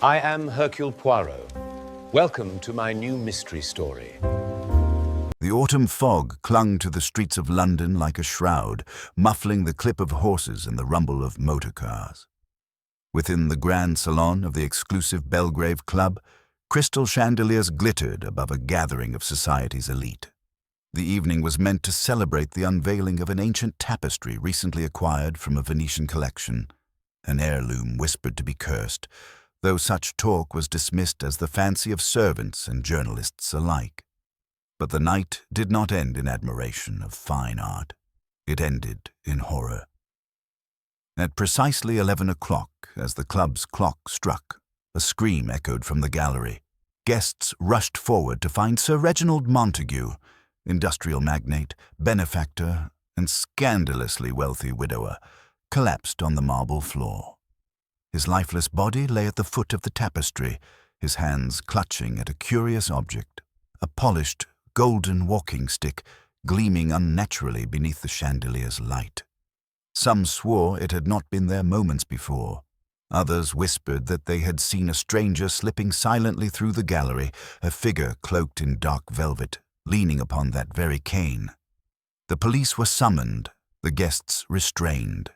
I am Hercule Poirot. Welcome to my new mystery story. The autumn fog clung to the streets of London like a shroud, muffling the clip of horses and the rumble of motor cars. Within the grand salon of the exclusive Belgrave Club, crystal chandeliers glittered above a gathering of society's elite. The evening was meant to celebrate the unveiling of an ancient tapestry recently acquired from a Venetian collection, an heirloom whispered to be cursed, though such talk was dismissed as the fancy of servants and journalists alike. But the night did not end in admiration of fine art. It ended in horror. At precisely 11 o'clock, as the club's clock struck, a scream echoed from the gallery. Guests rushed forward to find Sir Reginald Montague, industrial magnate, benefactor, and scandalously wealthy widower, collapsed on the marble floor. His lifeless body lay at the foot of the tapestry, his hands clutching at a curious object, a polished, golden walking stick gleaming unnaturally beneath the chandelier's light. Some swore it had not been there moments before. Others whispered that they had seen a stranger slipping silently through the gallery, a figure cloaked in dark velvet, leaning upon that very cane. The police were summoned, the guests restrained.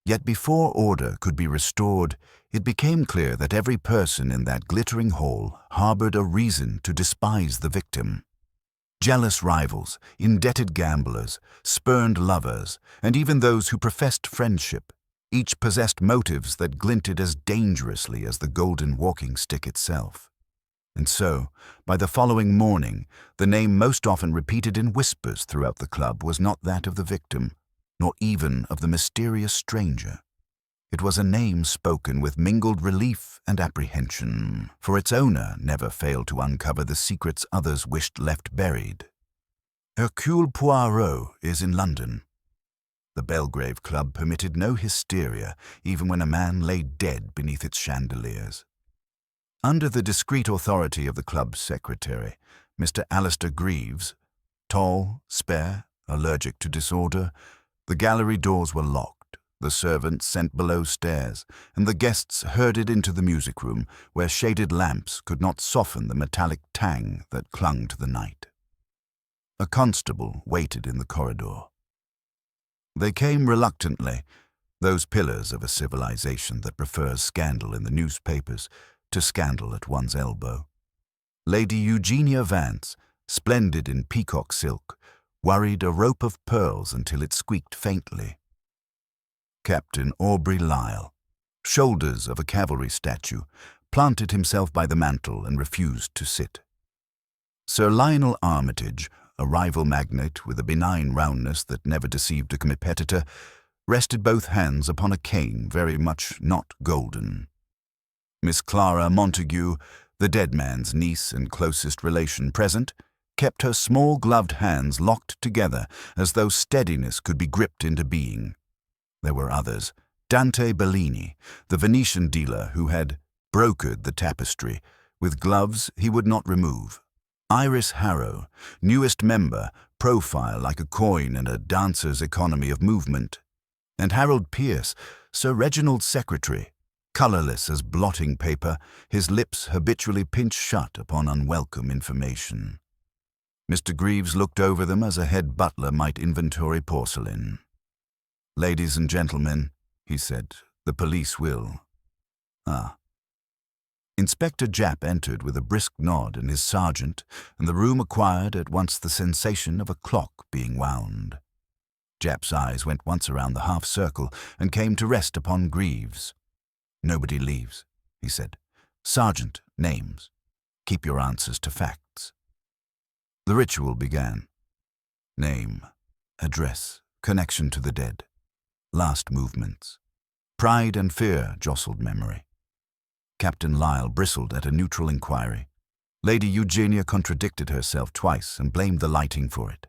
Yet before order could be restored, it became clear that every person in that glittering hall harbored a reason to despise the victim. Jealous rivals, indebted gamblers, spurned lovers, and even those who professed friendship, each possessed motives that glinted as dangerously as the golden walking stick itself. And so, by the following morning, the name most often repeated in whispers throughout the club was not that of the victim, nor even of the mysterious stranger. It was a name spoken with mingled relief and apprehension, for its owner never failed to uncover the secrets others wished left buried. Hercule Poirot is in London. The Belgrave Club permitted no hysteria, even when a man lay dead beneath its chandeliers. Under the discreet authority of the club's secretary, Mr. Alistair Greaves, tall, spare, allergic to disorder, the gallery doors were locked, the servants sent below stairs, and the guests herded into the music room, where shaded lamps could not soften the metallic tang that clung to the night. A constable waited in the corridor. They came reluctantly, those pillars of a civilization that prefers scandal in the newspapers to scandal at one's elbow. Lady Eugenia Vance, splendid in peacock silk, worried a rope of pearls until it squeaked faintly. Captain Aubrey Lyle, shoulders of a cavalry statue, planted himself by the mantel and refused to sit. Sir Lionel Armitage, a rival magnate with a benign roundness that never deceived a competitor, rested both hands upon a cane very much not golden. Miss Clara Montague, the dead man's niece and closest relation present, kept her small gloved hands locked together as though steadiness could be gripped into being. There were others. Dante Bellini, the Venetian dealer who had brokered the tapestry, with gloves he would not remove. Iris Harrow, newest member, profile like a coin and a dancer's economy of movement. And Harold Pierce, Sir Reginald's secretary, colourless as blotting paper, his lips habitually pinched shut upon unwelcome information. Mr. Greaves looked over them as a head butler might inventory porcelain. "Ladies and gentlemen," he said, "the police will." Inspector Japp entered with a brisk nod and his sergeant, and the room acquired at once the sensation of a clock being wound. Japp's eyes went once around the half-circle and came to rest upon Greaves. "Nobody leaves," he said. "Sergeant, names. Keep your answers to facts." The ritual began. Name, address, connection to the dead, last movements. Pride and fear jostled memory. Captain Lyle bristled at a neutral inquiry. Lady Eugenia contradicted herself twice and blamed the lighting for it.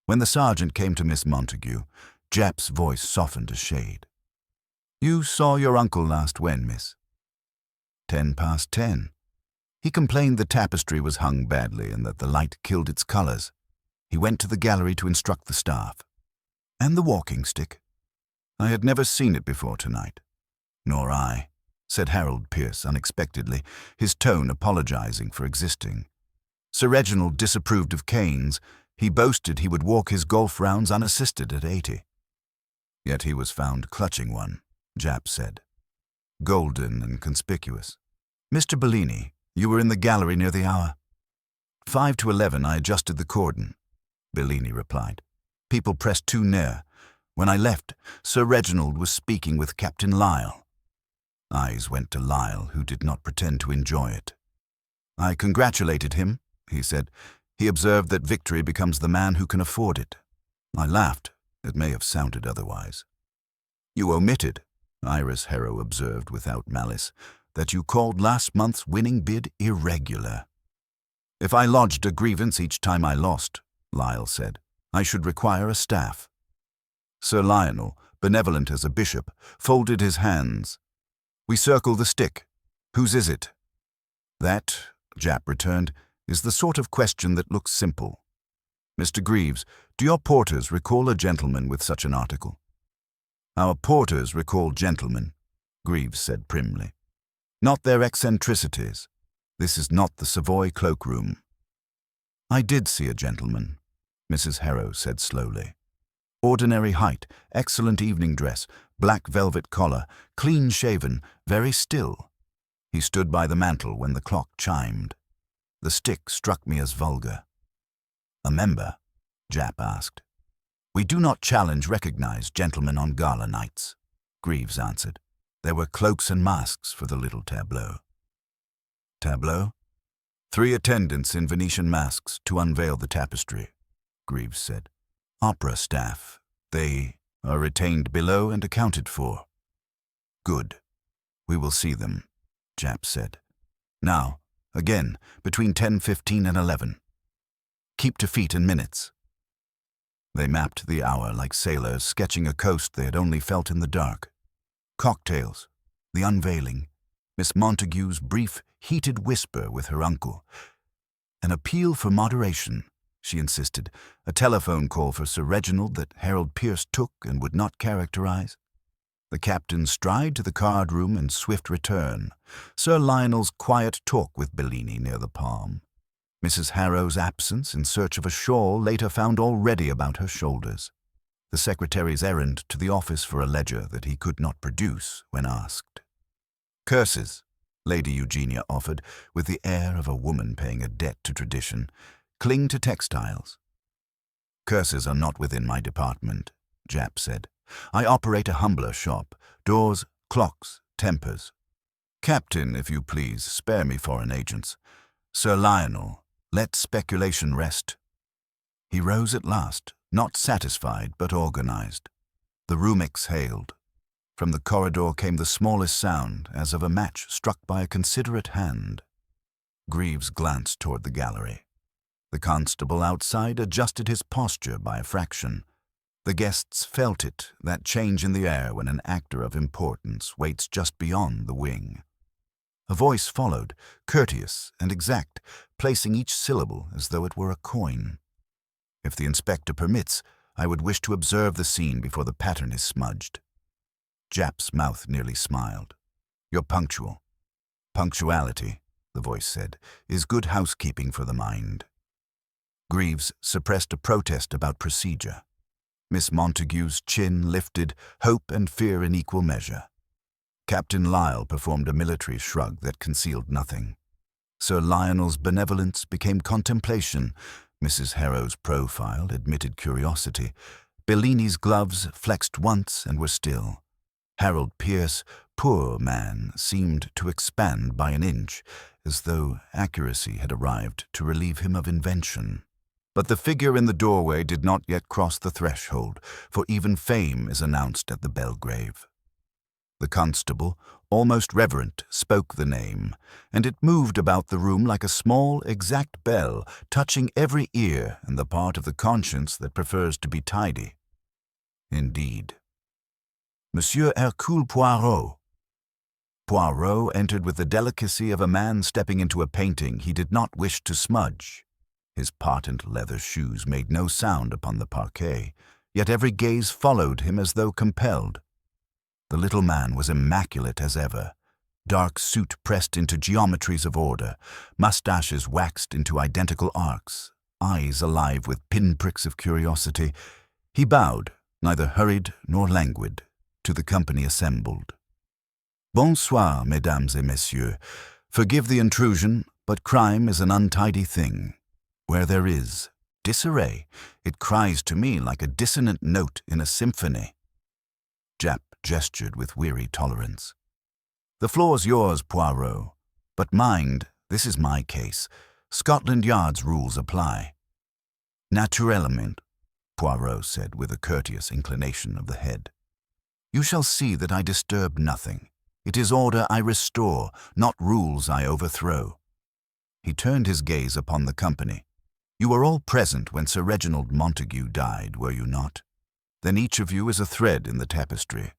When the sergeant came to Miss Montague, Japp's voice softened a shade. "You saw your uncle last when, miss?" 10 past 10. He complained the tapestry was hung badly and that the light killed its colours. He went to the gallery to instruct the staff. "And the walking stick?" "I had never seen it before tonight." "Nor I," said Harold Pierce unexpectedly, his tone apologizing for existing. Sir Reginald disapproved of canes. He boasted he would walk his golf rounds unassisted at 80. Yet he was found clutching one, Japp said. Golden and conspicuous. Mr. Bellini, you were in the gallery near the hour. 5 to 11 I adjusted the cordon, Bellini replied. People pressed too near. When I left, Sir Reginald was speaking with Captain Lyle. Eyes went to Lyle, who did not pretend to enjoy it. I congratulated him, he said. He observed that victory becomes the man who can afford it. I laughed. It may have sounded otherwise. You omitted, Iris Harrow observed without malice, that you called last month's winning bid irregular. If I lodged a grievance each time I lost, Lyle said, I should require a staff. Sir Lionel, benevolent as a bishop, folded his hands. We circle the stick. Whose is it? That, Japp returned, is the sort of question that looks simple. Mr. Greaves, do your porters recall a gentleman with such an article? Our porters recall gentlemen, Greaves said primly. Not their eccentricities. This is not the Savoy cloakroom. I did see a gentleman, Mrs. Harrow said slowly. Ordinary height, excellent evening dress, black velvet collar, clean-shaven, very still. He stood by the mantel when the clock chimed. The stick struck me as vulgar. A member? Japp asked. We do not challenge recognized gentlemen on gala nights, Greaves answered. There were cloaks and masks for the little tableau. Tableau? 3 attendants in Venetian masks to unveil the tapestry, Greaves said. Opera staff. They are retained below and accounted for. Good. We will see them, Japp said. Now, again, between 10:15 and 11. Keep to feet in minutes. They mapped the hour like sailors sketching a coast they had only felt in the dark. Cocktails, the unveiling, Miss Montague's brief, heated whisper with her uncle. An appeal for moderation, she insisted, a telephone call for Sir Reginald that Harold Pierce took and would not characterize. The captain's stride to the card-room and swift return. Sir Lionel's quiet talk with Bellini near the palm. Mrs. Harrow's absence in search of a shawl later found already about her shoulders. The secretary's errand to the office for a ledger that he could not produce when asked. Curses, Lady Eugenia offered, with the air of a woman paying a debt to tradition. Cling to textiles. Curses are not within my department, Japp said. I operate a humbler shop. Doors, clocks, tempers. Captain, if you please, spare me foreign agents. Sir Lionel, let speculation rest. He rose at last, not satisfied but organized. The room exhaled. From the corridor came the smallest sound, as of a match struck by a considerate hand. Greaves glanced toward the gallery. The constable outside adjusted his posture by a fraction. The guests felt it, that change in the air when an actor of importance waits just beyond the wing. A voice followed, courteous and exact, placing each syllable as though it were a coin. If the inspector permits, I would wish to observe the scene before the pattern is smudged. Japp's mouth nearly smiled. You're punctual. Punctuality, the voice said, is good housekeeping for the mind. Greaves suppressed a protest about procedure. Miss Montague's chin lifted, hope and fear in equal measure. Captain Lyle performed a military shrug that concealed nothing. Sir Lionel's benevolence became contemplation. Mrs. Harrow's profile admitted curiosity. Bellini's gloves flexed once and were still. Harold Pierce, poor man, seemed to expand by an inch, as though accuracy had arrived to relieve him of invention. But the figure in the doorway did not yet cross the threshold, for even fame is announced at the Belgrave. The constable, almost reverent, spoke the name, and it moved about the room like a small, exact bell, touching every ear and the part of the conscience that prefers to be tidy. Indeed. Monsieur Hercule Poirot. Poirot entered with the delicacy of a man stepping into a painting he did not wish to smudge. His patent leather shoes made no sound upon the parquet, yet every gaze followed him as though compelled. The little man was immaculate as ever, dark suit pressed into geometries of order, mustaches waxed into identical arcs, eyes alive with pinpricks of curiosity, he bowed, neither hurried nor languid, to the company assembled. "Bonsoir, mesdames et messieurs. Forgive the intrusion, but crime is an untidy thing. Where there is disarray, it cries to me like a dissonant note in a symphony." Japp gestured with weary tolerance. "The floor's yours, Poirot. But mind, this is my case. Scotland Yard's rules apply." "Naturellement," Poirot said with a courteous inclination of the head. "You shall see that I disturb nothing. It is order I restore, not rules I overthrow." He turned his gaze upon the company. "You were all present when Sir Reginald Montague died, were you not? Then each of you is a thread in the tapestry.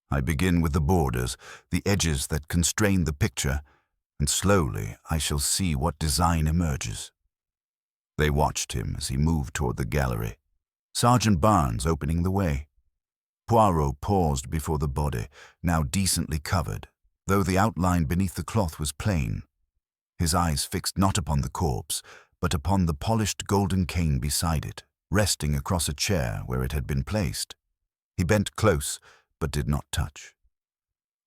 I begin with the borders, the edges that constrain the picture, and slowly I shall see what design emerges." They watched him as he moved toward the gallery, Sergeant Barnes opening the way. Poirot paused before the body, now decently covered, though the outline beneath the cloth was plain. His eyes fixed not upon the corpse, but upon the polished golden cane beside it, resting across a chair where it had been placed. He bent close, but did not touch.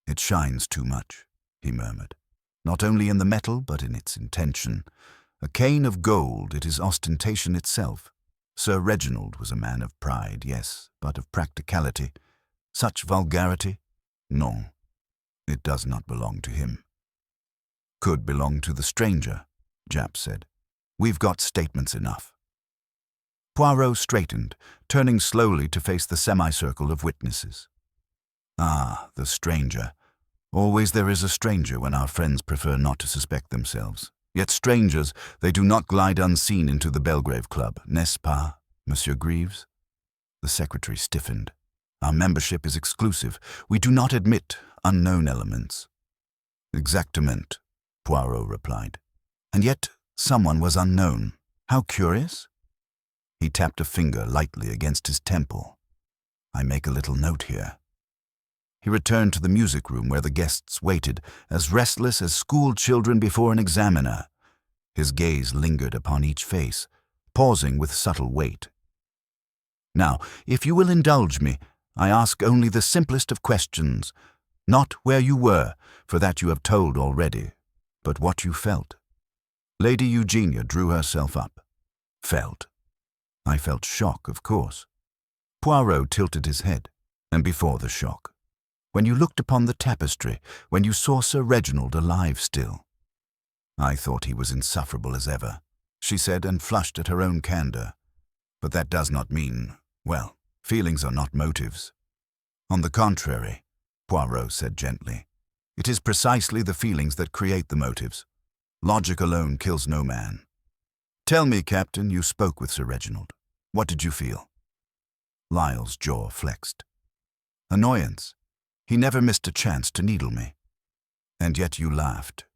"It shines too much," he murmured, "not only in the metal, but in its intention. A cane of gold, it is ostentation itself. Sir Reginald was a man of pride, yes, but of practicality. Such vulgarity? No, it does not belong to him." "Could belong to the stranger," Japp said. "We've got statements enough." Poirot straightened, turning slowly to face the semicircle of witnesses. "Ah, the stranger. Always there is a stranger when our friends prefer not to suspect themselves. Yet strangers, they do not glide unseen into the Belgrave Club, n'est-ce pas, Monsieur Greaves?" The secretary stiffened. "Our membership is exclusive. We do not admit unknown elements." "Exactement," Poirot replied. "And yet someone was unknown. How curious?" He tapped a finger lightly against his temple. "I make a little note here." He returned to the music room where the guests waited, as restless as school children before an examiner. His gaze lingered upon each face, pausing with subtle weight. "Now, if you will indulge me, I ask only the simplest of questions. Not where you were, for that you have told already, but what you felt." Lady Eugenia drew herself up. "Felt? I felt shock, of course." Poirot tilted his head. "And before the shock? When you looked upon the tapestry, when you saw Sir Reginald alive still?" "I thought he was insufferable as ever," she said, and flushed at her own candor. "But that does not mean, well, feelings are not motives." "On the contrary," Poirot said gently, "it is precisely the feelings that create the motives. Logic alone kills no man. Tell me, Captain, you spoke with Sir Reginald. What did you feel?" Lyle's jaw flexed. "Annoyance. He never missed a chance to needle me." "And yet you laughed,"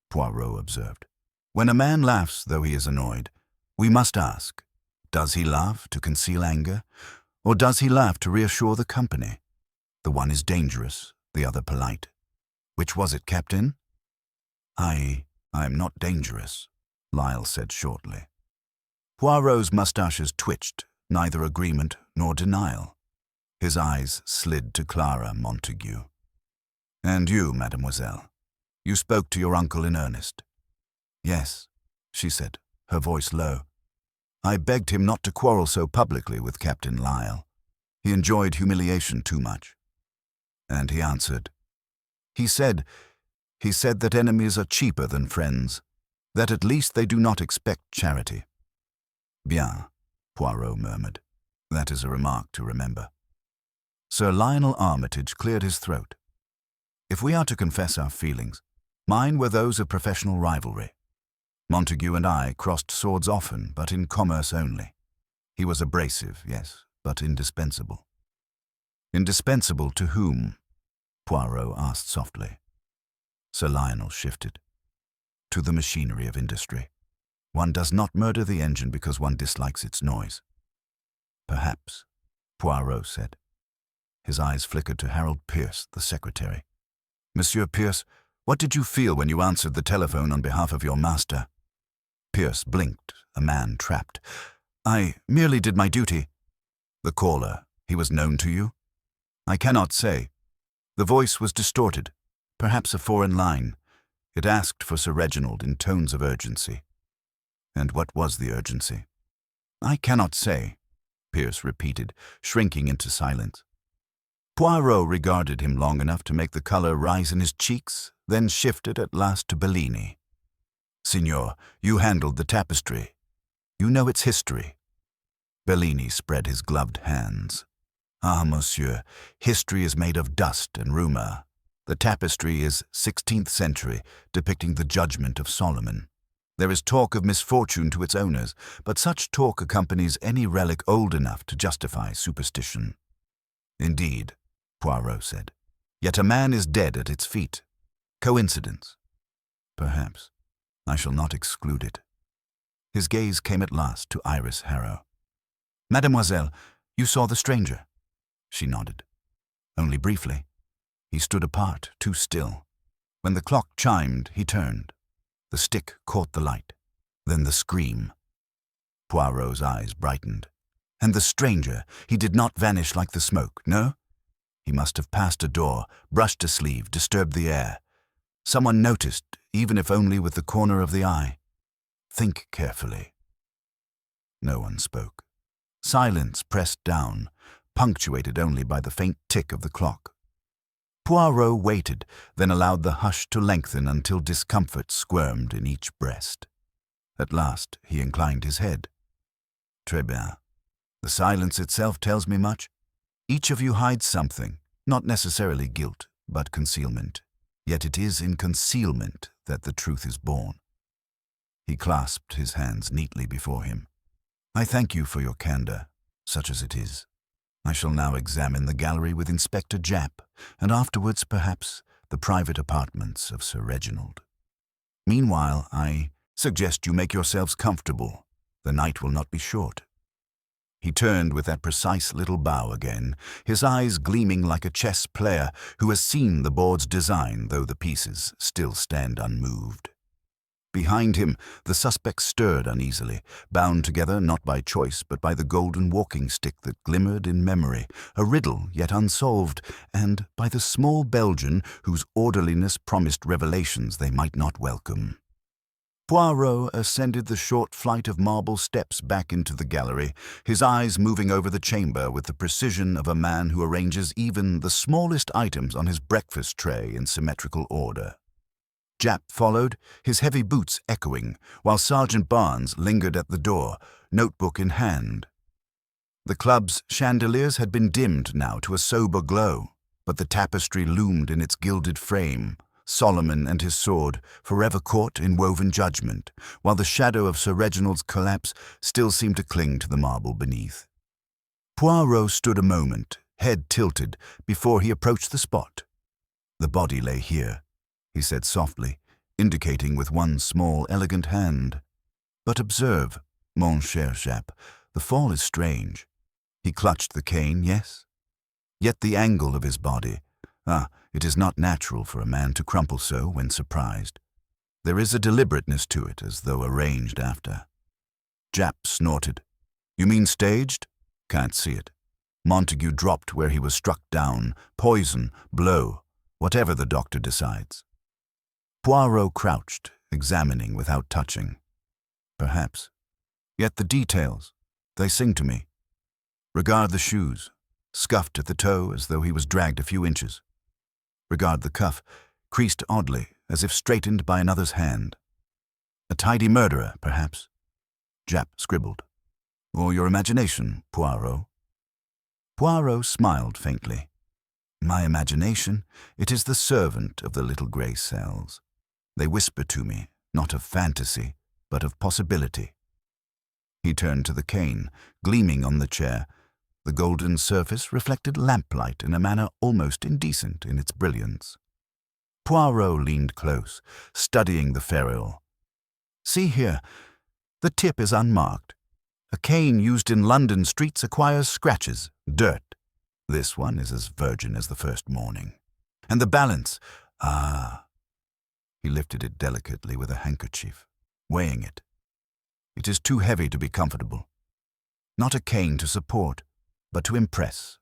Poirot observed. "When a man laughs, though he is annoyed, we must ask, does he laugh to conceal anger, or does he laugh to reassure the company? The one is dangerous, the other polite. Which was it, Captain?" I am not dangerous," Lyle said shortly. Poirot's mustaches twitched, neither agreement nor denial. His eyes slid to Clara Montague. "And you, mademoiselle, you spoke to your uncle in earnest?" "Yes," she said, her voice low. "I begged him not to quarrel so publicly with Captain Lyle. He enjoyed humiliation too much." And he answered. He said that enemies are cheaper than friends, that at least they do not expect charity." "Bien," Poirot murmured. "That is a remark to remember." Sir Lionel Armitage cleared his throat. "If we are to confess our feelings, mine were those of professional rivalry. Montague and I crossed swords often, but in commerce only. He was abrasive, yes, but indispensable." "Indispensable to whom?" Poirot asked softly. Sir Lionel shifted. "To the machinery of industry. One does not murder the engine because one dislikes its noise." "Perhaps," Poirot said. His eyes flickered to Harold Pierce, the secretary. "Monsieur Pierce, What did you feel when you answered the telephone on behalf of your master? Pierce blinked, a man trapped. I merely did my duty. The caller, he was known to you? I cannot say. The voice was distorted, perhaps a foreign line. It asked for Sir Reginald in tones of urgency. And what was the urgency? I cannot say, Pierce repeated, shrinking into silence. Poirot regarded him long enough to make the color rise in his cheeks, then shifted at last to Bellini. Signor, you handled the tapestry. You know its history. Bellini spread his gloved hands. Ah, monsieur, history is made of dust and rumor. The tapestry is 16th century, depicting the judgment of Solomon. There is talk of misfortune to its owners, but such talk accompanies any relic old enough to justify superstition. Indeed, Poirot said. Yet a man is dead at its feet. Coincidence? Perhaps. I shall not exclude it. His gaze came at last to Iris Harrow. Mademoiselle, you saw the stranger? She nodded. Only briefly. He stood apart, too still. When the clock chimed, he turned. The stick caught the light. Then the scream. Poirot's eyes brightened. And the stranger, he did not vanish like the smoke, no? He must have passed a door, brushed a sleeve, disturbed the air. Someone noticed, even if only with the corner of the eye. Think carefully. No one spoke. Silence pressed down, punctuated only by the faint tick of the clock. Poirot waited, then allowed the hush to lengthen until discomfort squirmed in each breast. At last he inclined his head. Très bien. The silence itself tells me much. Each of you hides something, not necessarily guilt, but concealment. Yet it is in concealment that the truth is born. He clasped his hands neatly before him. I thank you for your candor, such as it is. I shall now examine the gallery with Inspector Japp, and afterwards, perhaps, the private apartments of Sir Reginald. Meanwhile, I suggest you make yourselves comfortable. The night will not be short. He turned with that precise little bow again, his eyes gleaming like a chess player who has seen the board's design, though the pieces still stand unmoved. Behind him, the suspects stirred uneasily, bound together not by choice but by the golden walking stick that glimmered in memory, a riddle yet unsolved, and by the small Belgian whose orderliness promised revelations they might not welcome. Poirot ascended the short flight of marble steps back into the gallery, his eyes moving over the chamber with the precision of a man who arranges even the smallest items on his breakfast tray in symmetrical order. Japp followed, his heavy boots echoing, while Sergeant Barnes lingered at the door, notebook in hand. The club's chandeliers had been dimmed now to a sober glow, but the tapestry loomed in its gilded frame, Solomon and his sword, forever caught in woven judgment, while the shadow of Sir Reginald's collapse still seemed to cling to the marble beneath. Poirot stood a moment, head tilted, before he approached the spot. The body lay here, he said softly, indicating with one small, elegant hand. But observe, mon cher Japp, the fall is strange. He clutched the cane, yes? Yet the angle of his body, it is not natural for a man to crumple so when surprised. There is a deliberateness to it, as though arranged after. Japp snorted. You mean staged? Can't see it. Montague dropped where he was struck down, poison, blow, whatever the doctor decides. Poirot crouched, examining without touching. Perhaps. Yet the details, they sing to me. Regard the shoes, scuffed at the toe as though he was dragged a few inches. Regard the cuff, creased oddly, as if straightened by another's hand. A tidy murderer, perhaps. Japp scribbled. Or your imagination, Poirot. Poirot smiled faintly. My imagination, it is the servant of the little grey cells. They whisper to me, not of fantasy, but of possibility. He turned to the cane, gleaming on the chair. The golden surface reflected lamplight in a manner almost indecent in its brilliance. Poirot leaned close, studying the ferrule. See here, the tip is unmarked. A cane used in London streets acquires scratches, dirt. This one is as virgin as the first morning. And the balance, He lifted it delicately with a handkerchief, weighing it. It is too heavy to be comfortable. Not a cane to support, but to impress,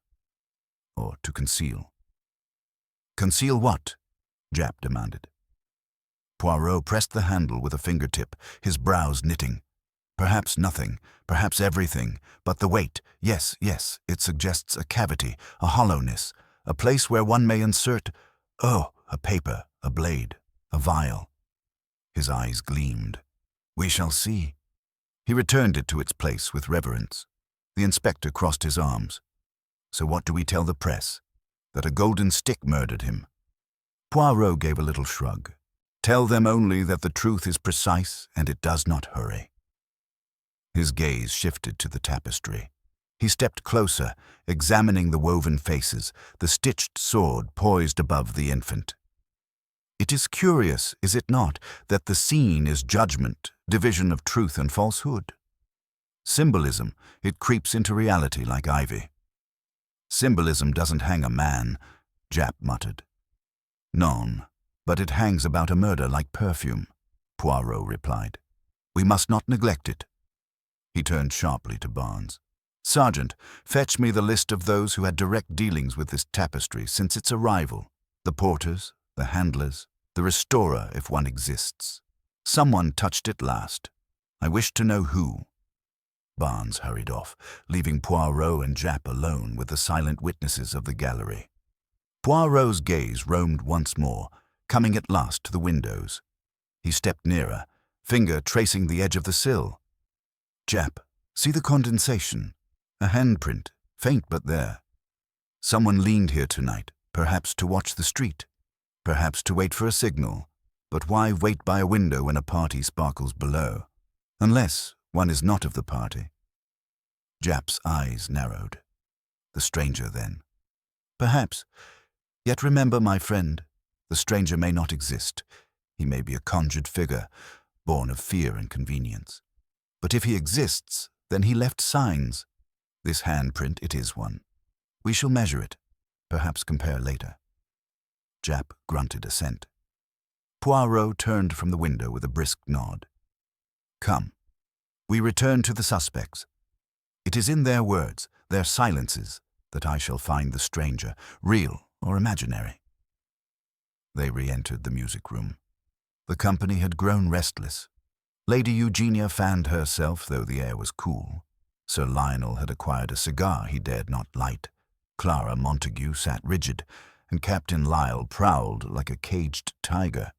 or to conceal. Conceal what? Japp demanded. Poirot pressed the handle with a fingertip, his brows knitting. Perhaps nothing, perhaps everything, but the weight, yes, it suggests a cavity, a hollowness, a place where one may insert, a paper, a blade, a vial. His eyes gleamed. We shall see. He returned it to its place with reverence. The inspector crossed his arms. So what do we tell the press? That a golden stick murdered him? Poirot gave a little shrug. Tell them only that the truth is precise and it does not hurry. His gaze shifted to the tapestry. He stepped closer, examining the woven faces, the stitched sword poised above the infant. It is curious, is it not, that the scene is judgment, division of truth and falsehood? Symbolism, it creeps into reality like ivy. Symbolism doesn't hang a man, Japp muttered. Non, but it hangs about a murder like perfume, Poirot replied. We must not neglect it. He turned sharply to Barnes. Sergeant, fetch me the list of those who had direct dealings with this tapestry since its arrival. The porters, the handlers, the restorer, if one exists. Someone touched it last. I wish to know who. Barnes hurried off, leaving Poirot and Japp alone with the silent witnesses of the gallery. Poirot's gaze roamed once more, coming at last to the windows. He stepped nearer, finger tracing the edge of the sill. Japp, see the condensation. A handprint, faint but there. Someone leaned here tonight, perhaps to watch the street, perhaps to wait for a signal. But why wait by a window when a party sparkles below? Unless one is not of the party. Japp's eyes narrowed. The stranger, then. Perhaps. Yet remember, my friend, the stranger may not exist. He may be a conjured figure, born of fear and convenience. But if he exists, then he left signs. This handprint, it is one. We shall measure it, perhaps compare later. Japp grunted assent. Poirot turned from the window with a brisk nod. Come. We return to the suspects. It is in their words, their silences, that I shall find the stranger, real or imaginary. They re-entered the music room. The company had grown restless. Lady Eugenia fanned herself, though the air was cool. Sir Lionel had acquired a cigar he dared not light. Clara Montague sat rigid, and Captain Lyle prowled like a caged tiger.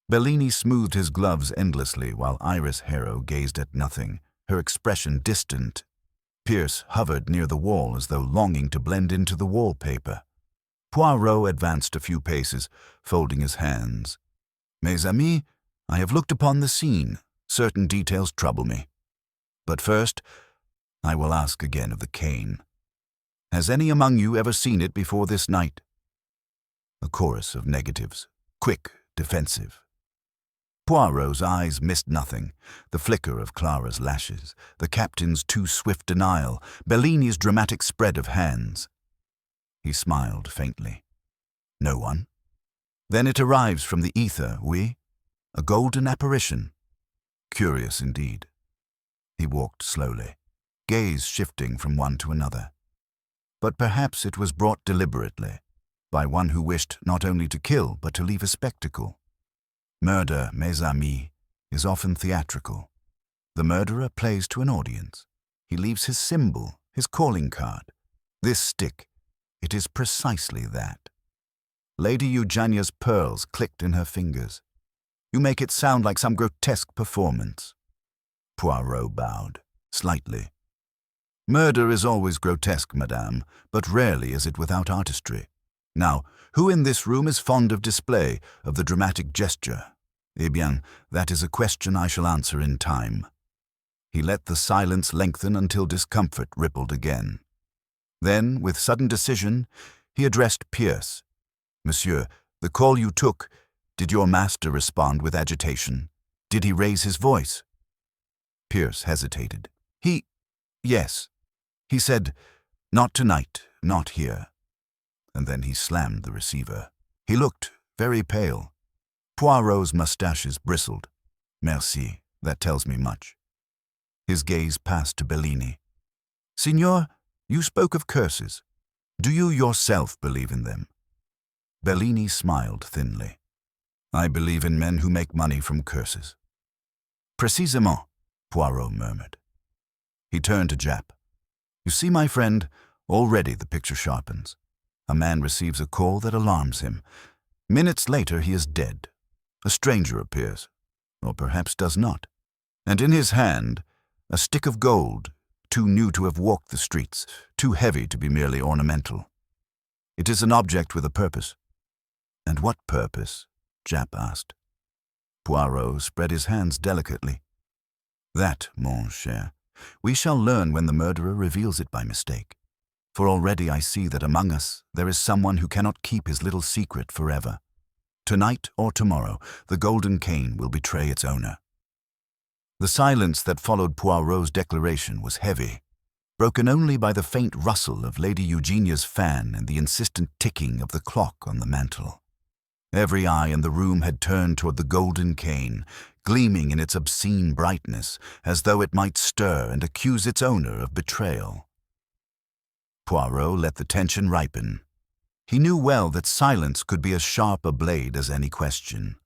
Bellini smoothed his gloves endlessly while Iris Harrow gazed at nothing, her expression distant. Pierce hovered near the wall as though longing to blend into the wallpaper. Poirot advanced a few paces, folding his hands. Mes amis, I have looked upon the scene. Certain details trouble me. But first, I will ask again of the cane. Has any among you ever seen it before this night? A chorus of negatives, quick, defensive. Poirot's eyes missed nothing, the flicker of Clara's lashes, the captain's too swift denial, Bellini's dramatic spread of hands. He smiled faintly. No one? Then it arrives from the ether, oui? A golden apparition. Curious indeed. He walked slowly, gaze shifting from one to another. But perhaps it was brought deliberately, by one who wished not only to kill but to leave a spectacle. Murder, mes amis, is often theatrical. The murderer plays to an audience. He leaves his symbol, his calling card. This stick, it is precisely that. Lady Eugenia's pearls clicked in her fingers. You make it sound like some grotesque performance. Poirot bowed, slightly. Murder is always grotesque, madame, but rarely is it without artistry. Now, who in this room is fond of display, of the dramatic gesture? Eh bien, that is a question I shall answer in time. He let the silence lengthen until discomfort rippled again. Then, with sudden decision, he addressed Pierce. Monsieur, the call you took, did your master respond with agitation? Did he raise his voice? Pierce hesitated. Yes. He said, not tonight, not here. And then he slammed the receiver. He looked very pale. Poirot's mustaches bristled. Merci, that tells me much. His gaze passed to Bellini. Signor, you spoke of curses. Do you yourself believe in them? Bellini smiled thinly. I believe in men who make money from curses. Précisément, Poirot murmured. He turned to Japp. You see, my friend, already the picture sharpens. A man receives a call that alarms him. Minutes later he is dead. A stranger appears, or perhaps does not. And in his hand, a stick of gold, too new to have walked the streets, too heavy to be merely ornamental. It is an object with a purpose. And what purpose? Japp asked. Poirot spread his hands delicately. That, mon cher, we shall learn when the murderer reveals it by mistake. For already I see that among us there is someone who cannot keep his little secret forever. Tonight or tomorrow, the golden cane will betray its owner. The silence that followed Poirot's declaration was heavy, broken only by the faint rustle of Lady Eugenia's fan and the insistent ticking of the clock on the mantel. Every eye in the room had turned toward the golden cane, gleaming in its obscene brightness, as though it might stir and accuse its owner of betrayal. Poirot let the tension ripen. He knew well that silence could be as sharp a blade as any question.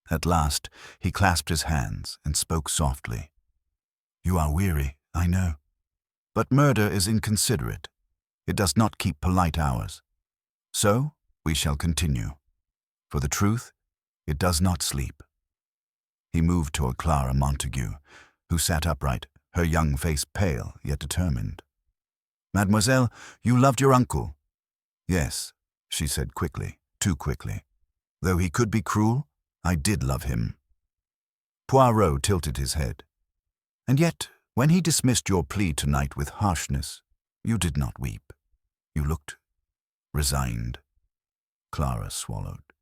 At last, he clasped his hands and spoke softly. You are weary, I know. But murder is inconsiderate. It does not keep polite hours. So, we shall continue. For the truth, it does not sleep. He moved toward Clara Montague, who sat upright, her young face pale yet determined. Mademoiselle, you loved your uncle. Yes, she said quickly, too quickly. Though he could be cruel, I did love him. Poirot tilted his head. And yet, when he dismissed your plea tonight with harshness, you did not weep. You looked resigned. Clara swallowed.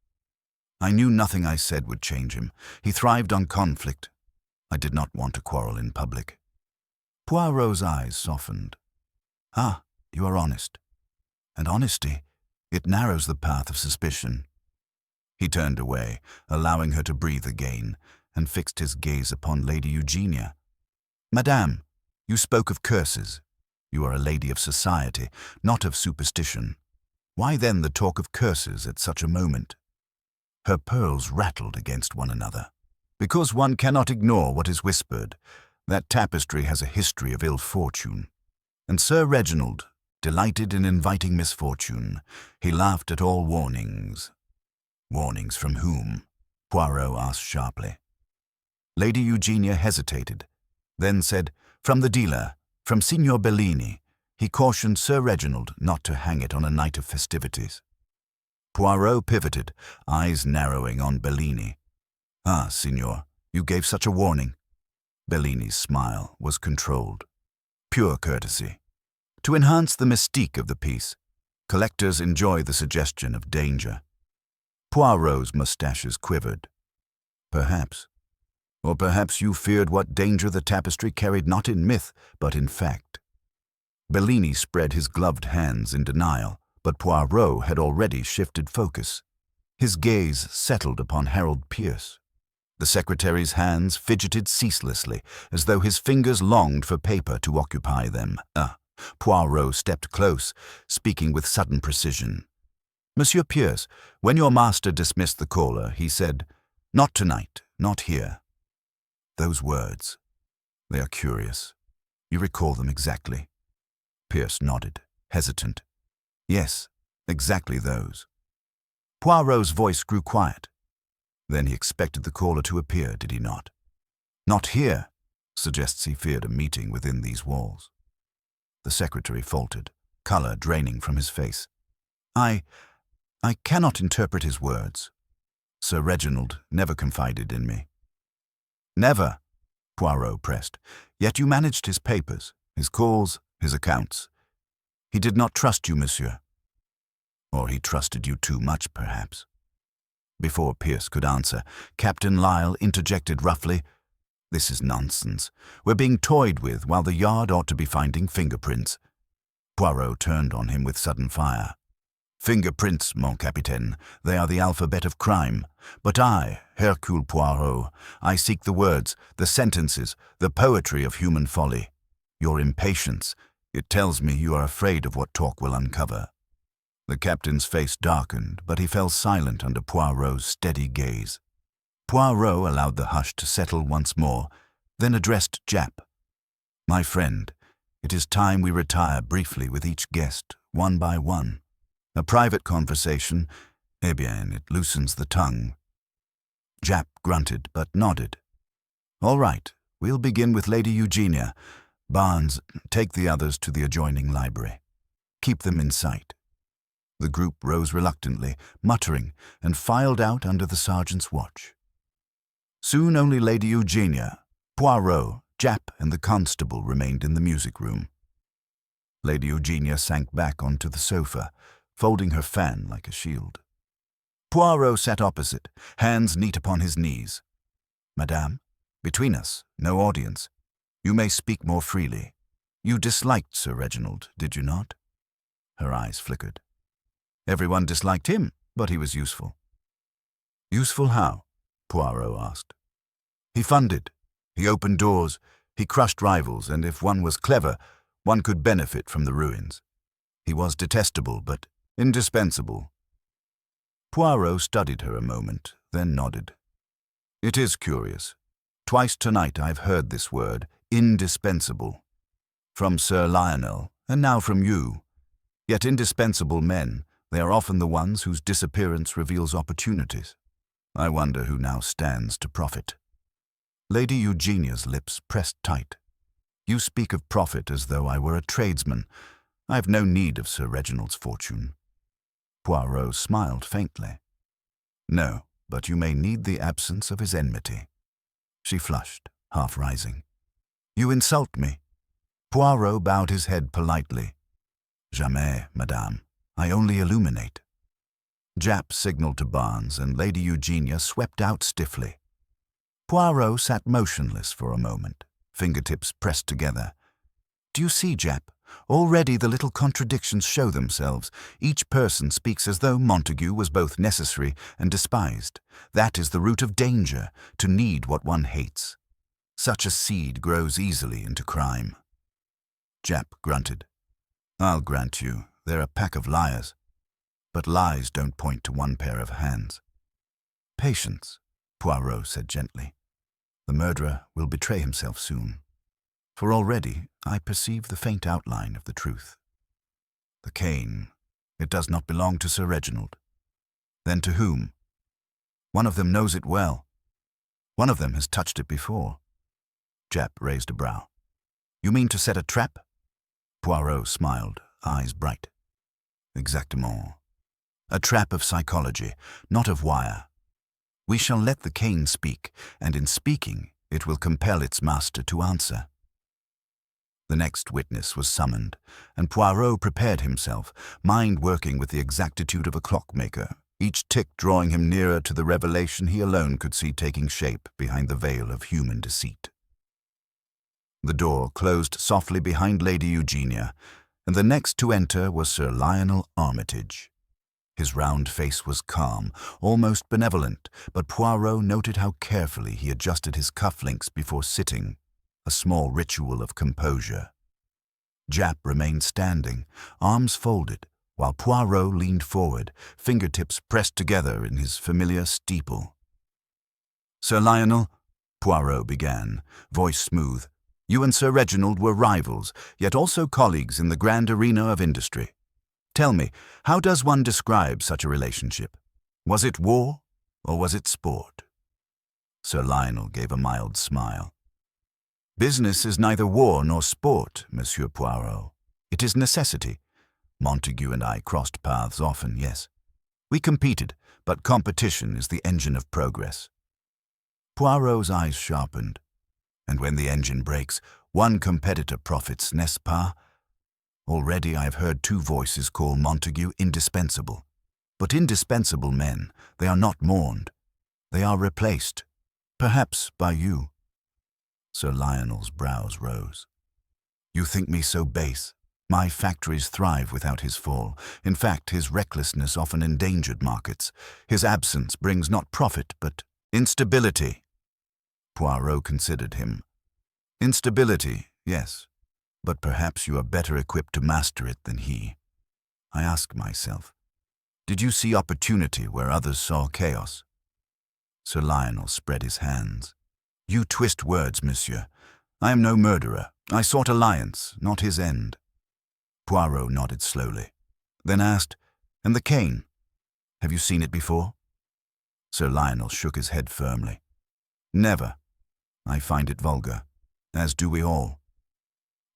I knew nothing I said would change him. He thrived on conflict. I did not want to quarrel in public. Poirot's eyes softened. Ah, you are honest. And honesty, it narrows the path of suspicion. He turned away, allowing her to breathe again, and fixed his gaze upon Lady Eugenia. Madame, you spoke of curses. You are a lady of society, not of superstition. Why then the talk of curses at such a moment? Her pearls rattled against one another. Because one cannot ignore what is whispered. That tapestry has a history of ill fortune. And Sir Reginald, delighted in inviting misfortune, he laughed at all warnings. Warnings from whom? Poirot asked sharply. Lady Eugenia hesitated, then said, From the dealer, from Signor Bellini. He cautioned Sir Reginald not to hang it on a night of festivities. Poirot pivoted, eyes narrowing on Bellini. Ah, signor, you gave such a warning. Bellini's smile was controlled. Pure courtesy. To enhance the mystique of the piece, collectors enjoy the suggestion of danger. Poirot's mustaches quivered. Perhaps. Or perhaps you feared what danger the tapestry carried not in myth, but in fact. Bellini spread his gloved hands in denial, but Poirot had already shifted focus. His gaze settled upon Harold Pierce. The secretary's hands fidgeted ceaselessly, as though his fingers longed for paper to occupy them. Poirot stepped close, speaking with sudden precision. Monsieur Pierce, when your master dismissed the caller, he said, Not tonight, not here. Those words, they are curious. You recall them exactly. Pierce nodded, hesitant. Yes, exactly those. Poirot's voice grew quiet. Then he expected the caller to appear, did he not? Not here, suggests he feared a meeting within these walls. The secretary faltered, color draining from his face. I cannot interpret his words. Sir Reginald never confided in me. Never, Poirot pressed. Yet you managed his papers, his calls, his accounts. He did not trust you, monsieur. Or he trusted you too much, perhaps. Before Pierce could answer, Captain Lyle interjected roughly, This is nonsense. We're being toyed with while the Yard ought to be finding fingerprints. Poirot turned on him with sudden fire. Fingerprints, mon capitaine, they are the alphabet of crime. But I, Hercule Poirot, I seek the words, the sentences, the poetry of human folly. Your impatience, it tells me you are afraid of what talk will uncover. The captain's face darkened, but he fell silent under Poirot's steady gaze. Poirot allowed the hush to settle once more, then addressed Jap. My friend, it is time we retire briefly with each guest, one by one. A private conversation, eh bien, it loosens the tongue. Jap grunted but nodded. All right, we'll begin with Lady Eugenia. Barnes, take the others to the adjoining library. Keep them in sight. The group rose reluctantly, muttering, and filed out under the sergeant's watch. Soon only Lady Eugenia, Poirot, Jap, and the constable remained in the music room. Lady Eugenia sank back onto the sofa, folding her fan like a shield. Poirot sat opposite, hands neat upon his knees. Madame, between us, no audience. You may speak more freely. You disliked Sir Reginald, did you not? Her eyes flickered. Everyone disliked him, but he was useful. Useful how? Poirot asked. He funded. He opened doors. He crushed rivals, and if one was clever, one could benefit from the ruins. He was detestable, but indispensable. Poirot studied her a moment, then nodded. It is curious. Twice tonight I've heard this word, indispensable. From Sir Lionel, and now from you. Yet indispensable men, they are often the ones whose disappearance reveals opportunities. I wonder who now stands to profit. Lady Eugenia's lips pressed tight. You speak of profit as though I were a tradesman. I have no need of Sir Reginald's fortune. Poirot smiled faintly. No, but you may need the absence of his enmity. She flushed, half rising. You insult me. Poirot bowed his head politely. Jamais, madame. I only illuminate. Jap signaled to Barnes, and Lady Eugenia swept out stiffly. Poirot sat motionless for a moment, fingertips pressed together. Do you see, Jap? Already the little contradictions show themselves. Each person speaks as though Montague was both necessary and despised. That is the root of danger, to need what one hates. Such a seed grows easily into crime. Jap grunted. I'll grant you, they're a pack of liars. But lies don't point to one pair of hands. Patience, Poirot said gently. The murderer will betray himself soon. For already I perceive the faint outline of the truth. The cane, it does not belong to Sir Reginald. Then to whom? One of them knows it well. One of them has touched it before. Jap raised a brow. You mean to set a trap? Poirot smiled, eyes bright. Exactement. A trap of psychology, not of wire. We shall let the cane speak, and in speaking, it will compel its master to answer. The next witness was summoned, and Poirot prepared himself, mind working with the exactitude of a clockmaker, each tick drawing him nearer to the revelation he alone could see taking shape behind the veil of human deceit. The door closed softly behind Lady Eugenia, and the next to enter was Sir Lionel Armitage. His round face was calm, almost benevolent, but Poirot noted how carefully he adjusted his cufflinks before sitting, a small ritual of composure. Jap remained standing, arms folded, while Poirot leaned forward, fingertips pressed together in his familiar steeple. Sir Lionel, Poirot began, voice smooth, you and Sir Reginald were rivals, yet also colleagues in the grand arena of industry. Tell me, how does one describe such a relationship? Was it war, or was it sport? Sir Lionel gave a mild smile. Business is neither war nor sport, Monsieur Poirot. It is necessity. Montague and I crossed paths often, yes. We competed, but competition is the engine of progress. Poirot's eyes sharpened. And when the engine breaks, one competitor profits, n'est-ce pas? Already I have heard two voices call Montague indispensable. But indispensable men, they are not mourned. They are replaced, perhaps by you. Sir Lionel's brows rose. You think me so base? My factories thrive without his fall. In fact, his recklessness often endangered markets. His absence brings not profit, but instability. Poirot considered him. Instability, yes, but perhaps you are better equipped to master it than he. I ask myself, did you see opportunity where others saw chaos? Sir Lionel spread his hands. You twist words, monsieur. I am no murderer. I sought alliance, not his end. Poirot nodded slowly, then asked, and the cane? Have you seen it before? Sir Lionel shook his head firmly. Never. I find it vulgar, as do we all.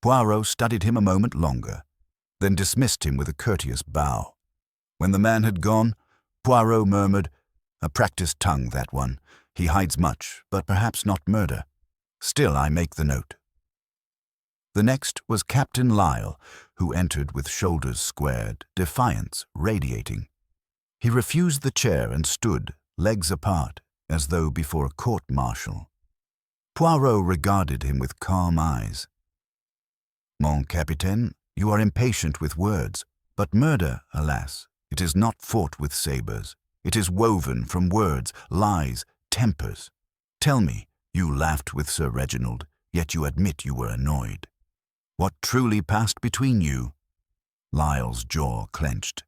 Poirot studied him a moment longer, then dismissed him with a courteous bow. When the man had gone, Poirot murmured, a practiced tongue, that one. He hides much, but perhaps not murder. Still, I make the note. The next was Captain Lyle, who entered with shoulders squared, defiance radiating. He refused the chair and stood, legs apart, as though before a court-martial. Poirot regarded him with calm eyes. Mon capitaine, you are impatient with words, but murder, alas, it is not fought with sabres. It is woven from words, lies, tempers. Tell me, you laughed with Sir Reginald, yet you admit you were annoyed. What truly passed between you? Lyle's jaw clenched.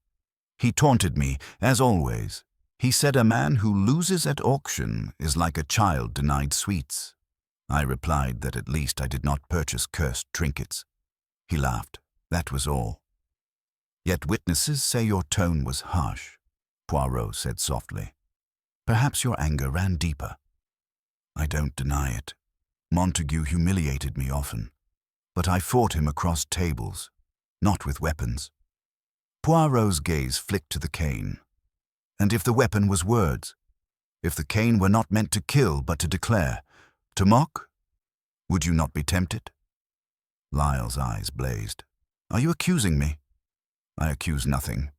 He taunted me, as always. He said a man who loses at auction is like a child denied sweets. I replied that at least I did not purchase cursed trinkets. He laughed. That was all. Yet witnesses say your tone was harsh, Poirot said softly. Perhaps your anger ran deeper. I don't deny it. Montague humiliated me often, but I fought him across tables, not with weapons. Poirot's gaze flicked to the cane. And if the weapon was words? If the cane were not meant to kill but to declare, to mock? Would you not be tempted? Lyle's eyes blazed. Are you accusing me? I accuse nothing,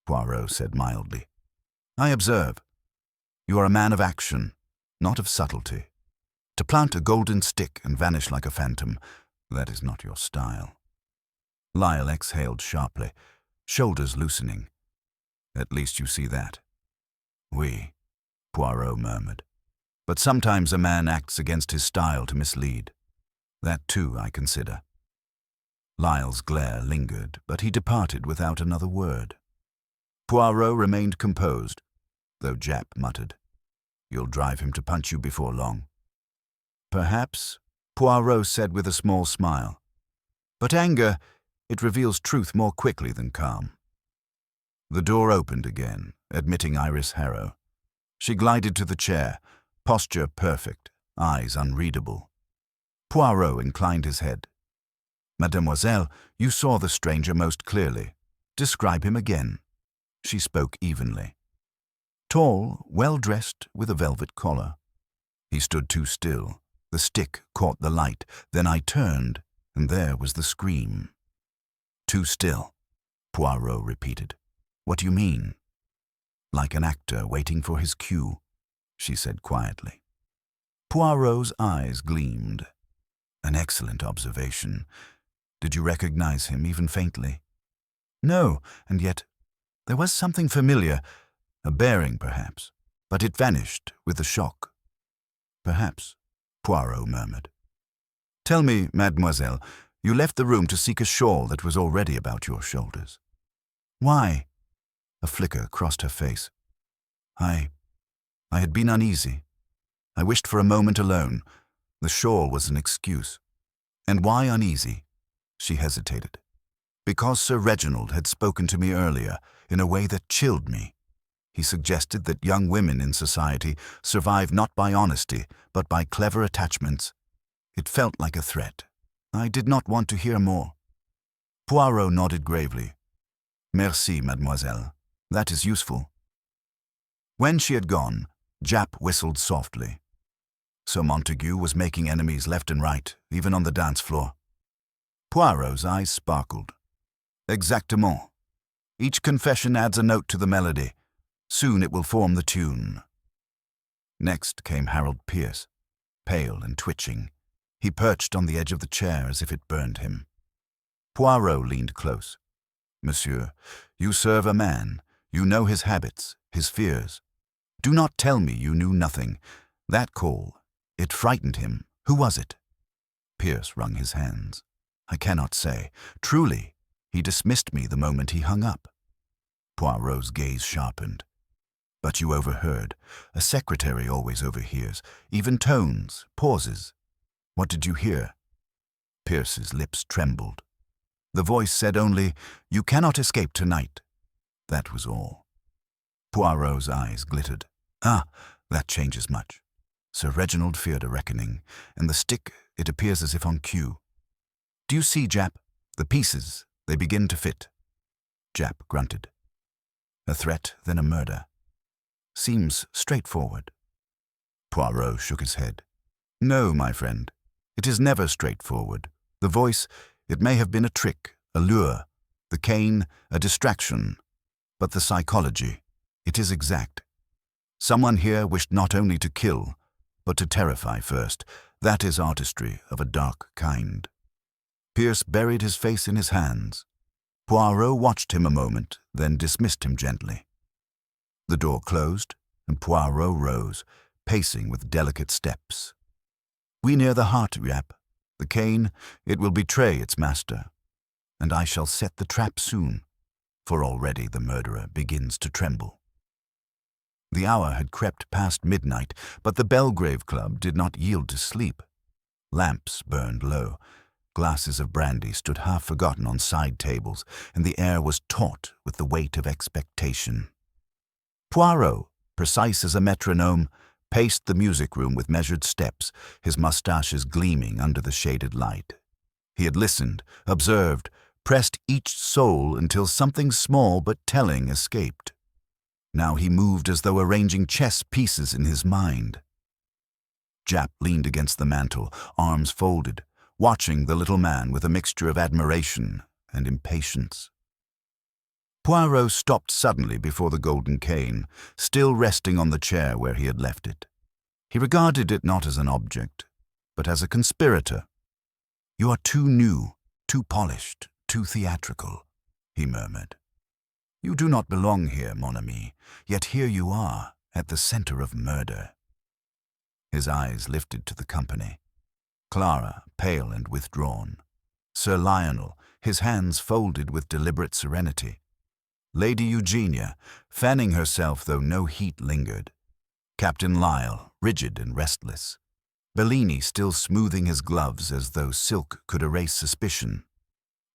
Poirot said mildly. I observe. You are a man of action, not of subtlety. To plant a golden stick and vanish like a phantom, that is not your style. Lyle exhaled sharply, shoulders loosening. At least you see that. Oui, Poirot murmured. But sometimes a man acts against his style to mislead. That too I consider. Lyle's glare lingered, but he departed without another word. Poirot remained composed, though Japp muttered, You'll drive him to punch you before long. Perhaps, Poirot said with a small smile. But anger, it reveals truth more quickly than calm. The door opened again, admitting Iris Harrow. She glided to the chair, posture perfect, eyes unreadable. Poirot inclined his head. Mademoiselle, you saw the stranger most clearly. Describe him again. She spoke evenly. Tall, well-dressed, with a velvet collar. He stood too still. The stick caught the light. Then I turned, and there was the scream. Too still, Poirot repeated. What do you mean? Like an actor waiting for his cue, she said quietly. Poirot's eyes gleamed. An excellent observation. Did you recognize him even faintly? No, and yet there was something familiar, a bearing perhaps, but it vanished with the shock. Perhaps, Poirot murmured. Tell me, mademoiselle, you left the room to seek a shawl that was already about your shoulders. Why? A flicker crossed her face. I had been uneasy. I wished for a moment alone. The shawl was an excuse. And why uneasy? She hesitated. Because Sir Reginald had spoken to me earlier in a way that chilled me. He suggested that young women in society survive not by honesty, but by clever attachments. It felt like a threat. I did not want to hear more. Poirot nodded gravely. Merci, mademoiselle. That is useful. When she had gone, Japp whistled softly. So Montague was making enemies left and right, even on the dance floor. Poirot's eyes sparkled. Exactement. Each confession adds a note to the melody. Soon it will form the tune. Next came Harold Pierce, pale and twitching. He perched on the edge of the chair as if it burned him. Poirot leaned close. Monsieur, you serve a man. You know his habits, his fears. Do not tell me you knew nothing. That call, it frightened him. Who was it? Pierce wrung his hands. I cannot say. Truly, he dismissed me the moment he hung up. Poirot's gaze sharpened. But you overheard. A secretary always overhears, even tones, pauses. What did you hear? Pierce's lips trembled. The voice said only, "You cannot escape tonight." That was all. Poirot's eyes glittered. Ah, that changes much. Sir Reginald feared a reckoning, and the stick, it appears as if on cue. Do you see, Jap? The pieces, they begin to fit. Jap grunted. A threat, then a murder. Seems straightforward. Poirot shook his head. No, my friend. It is never straightforward. The voice, it may have been a trick, a lure. The cane, a distraction. But the psychology, it is exact. Someone here wished not only to kill, but to terrify first. That is artistry of a dark kind. Pierce buried his face in his hands. Poirot watched him a moment, then dismissed him gently. The door closed, and Poirot rose, pacing with delicate steps. We near the heart, Jap. The cane, it will betray its master. And I shall set the trap soon, for already the murderer begins to tremble. The hour had crept past midnight, but the Belgrave Club did not yield to sleep. Lamps burned low. Glasses of brandy stood half forgotten on side tables, and the air was taut with the weight of expectation. Poirot, precise as a metronome, paced the music room with measured steps, his mustaches gleaming under the shaded light. He had listened, observed, pressed each soul until something small but telling escaped. Now he moved as though arranging chess pieces in his mind. Jap leaned against the mantel, arms folded, watching the little man with a mixture of admiration and impatience. Poirot stopped suddenly before the golden cane, still resting on the chair where he had left it. He regarded it not as an object, but as a conspirator. You are too new, too polished, too theatrical, he murmured. You do not belong here, mon ami, yet here you are, at the center of murder. His eyes lifted to the company. Clara, pale and withdrawn. Sir Lionel, his hands folded with deliberate serenity. Lady Eugenia, fanning herself though no heat lingered. Captain Lyle, rigid and restless. Bellini still smoothing his gloves as though silk could erase suspicion.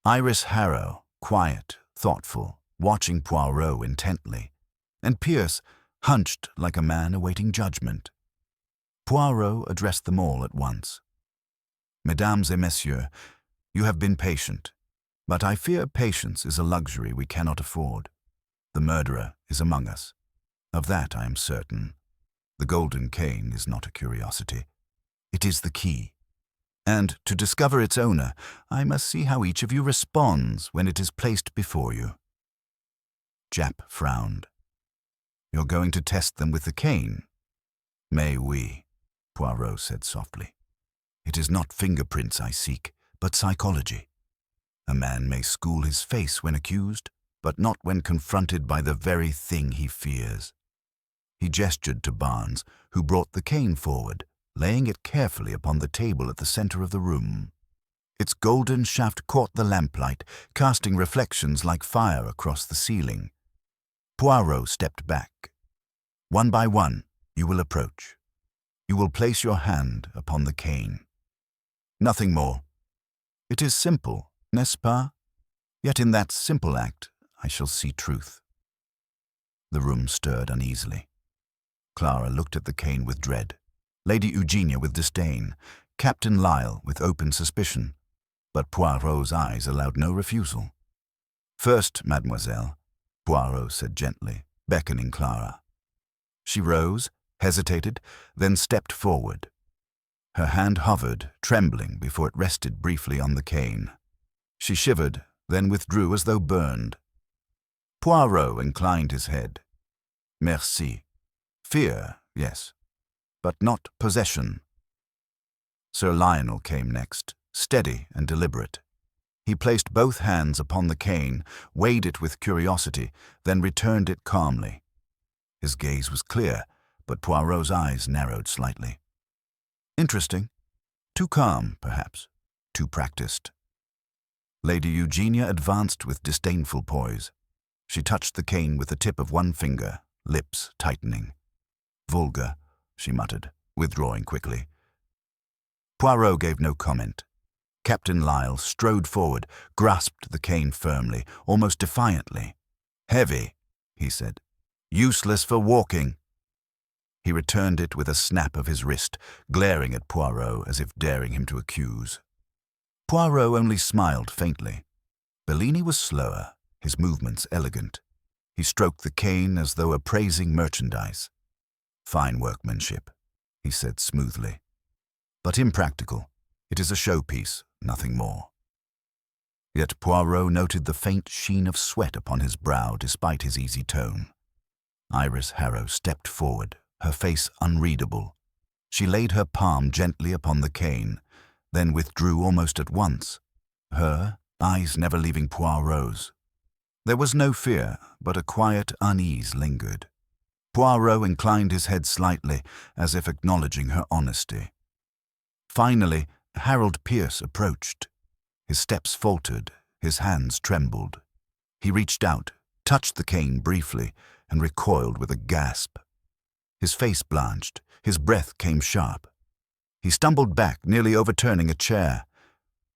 Iris Harrow, quiet, thoughtful, watching Poirot intently. And Pierce, hunched like a man awaiting judgment. Poirot addressed them all at once. Mesdames et messieurs, you have been patient. But I fear patience is a luxury we cannot afford. The murderer is among us. Of that I am certain. The golden cane is not a curiosity. It is the key. And to discover its owner, I must see how each of you responds when it is placed before you. Jap frowned. You're going to test them with the cane? Mais oui, Poirot said softly. It is not fingerprints I seek, but psychology. A man may school his face when accused, but not when confronted by the very thing he fears. He gestured to Barnes, who brought the cane forward, laying it carefully upon the table at the center of the room. Its golden shaft caught the lamplight, casting reflections like fire across the ceiling. Poirot stepped back. One by one, you will approach. You will place your hand upon the cane. Nothing more. It is simple, n'est-ce pas? Yet in that simple act, I shall see truth. The room stirred uneasily. Clara looked at the cane with dread, Lady Eugenia with disdain, Captain Lyle with open suspicion. But Poirot's eyes allowed no refusal. First, mademoiselle, Poirot said gently, beckoning Clara. She rose, hesitated, then stepped forward. Her hand hovered, trembling, before it rested briefly on the cane. She shivered, then withdrew as though burned. Poirot inclined his head. Merci. Fear, yes, but not possession. Sir Lionel came next, steady and deliberate. He placed both hands upon the cane, weighed it with curiosity, then returned it calmly. His gaze was clear, but Poirot's eyes narrowed slightly. Interesting. Too calm, perhaps. Too practiced. Lady Eugenia advanced with disdainful poise. She touched the cane with the tip of one finger, lips tightening. Vulgar, she muttered, withdrawing quickly. Poirot gave no comment. Captain Lyle strode forward, grasped the cane firmly, almost defiantly. "Heavy," he said. "Useless for walking." He returned it with a snap of his wrist, glaring at Poirot as if daring him to accuse. Poirot only smiled faintly. Bellini was slower, his movements elegant. He stroked the cane as though appraising merchandise. "Fine workmanship," he said smoothly. "But impractical. It is a showpiece, nothing more." Yet Poirot noted the faint sheen of sweat upon his brow despite his easy tone. Iris Harrow stepped forward, her face unreadable. She laid her palm gently upon the cane, then withdrew almost at once, her eyes never leaving Poirot's. There was no fear, but a quiet unease lingered. Poirot inclined his head slightly, as if acknowledging her honesty. Finally, Harold Pierce approached. His steps faltered, his hands trembled. He reached out, touched the cane briefly, and recoiled with a gasp. His face blanched, his breath came sharp. He stumbled back, nearly overturning a chair.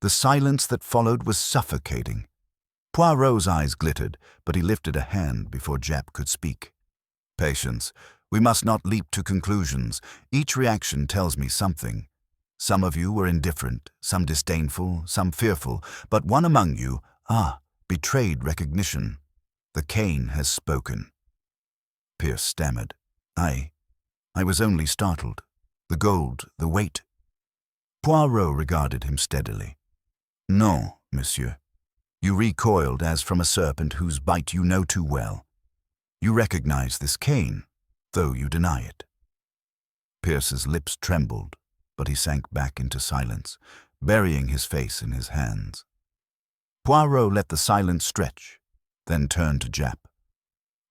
The silence that followed was suffocating. Poirot's eyes glittered, but he lifted a hand before Japp could speak. "Patience. We must not leap to conclusions. Each reaction tells me something. Some of you were indifferent, some disdainful, some fearful, but one among you, betrayed recognition. The cane has spoken." Pierce stammered. I was only startled. The gold, the weight." Poirot regarded him steadily. "Non, monsieur. You recoiled as from a serpent whose bite you know too well. You recognize this cane, though you deny it." Pierce's lips trembled, but he sank back into silence, burying his face in his hands. Poirot let the silence stretch, then turned to Japp.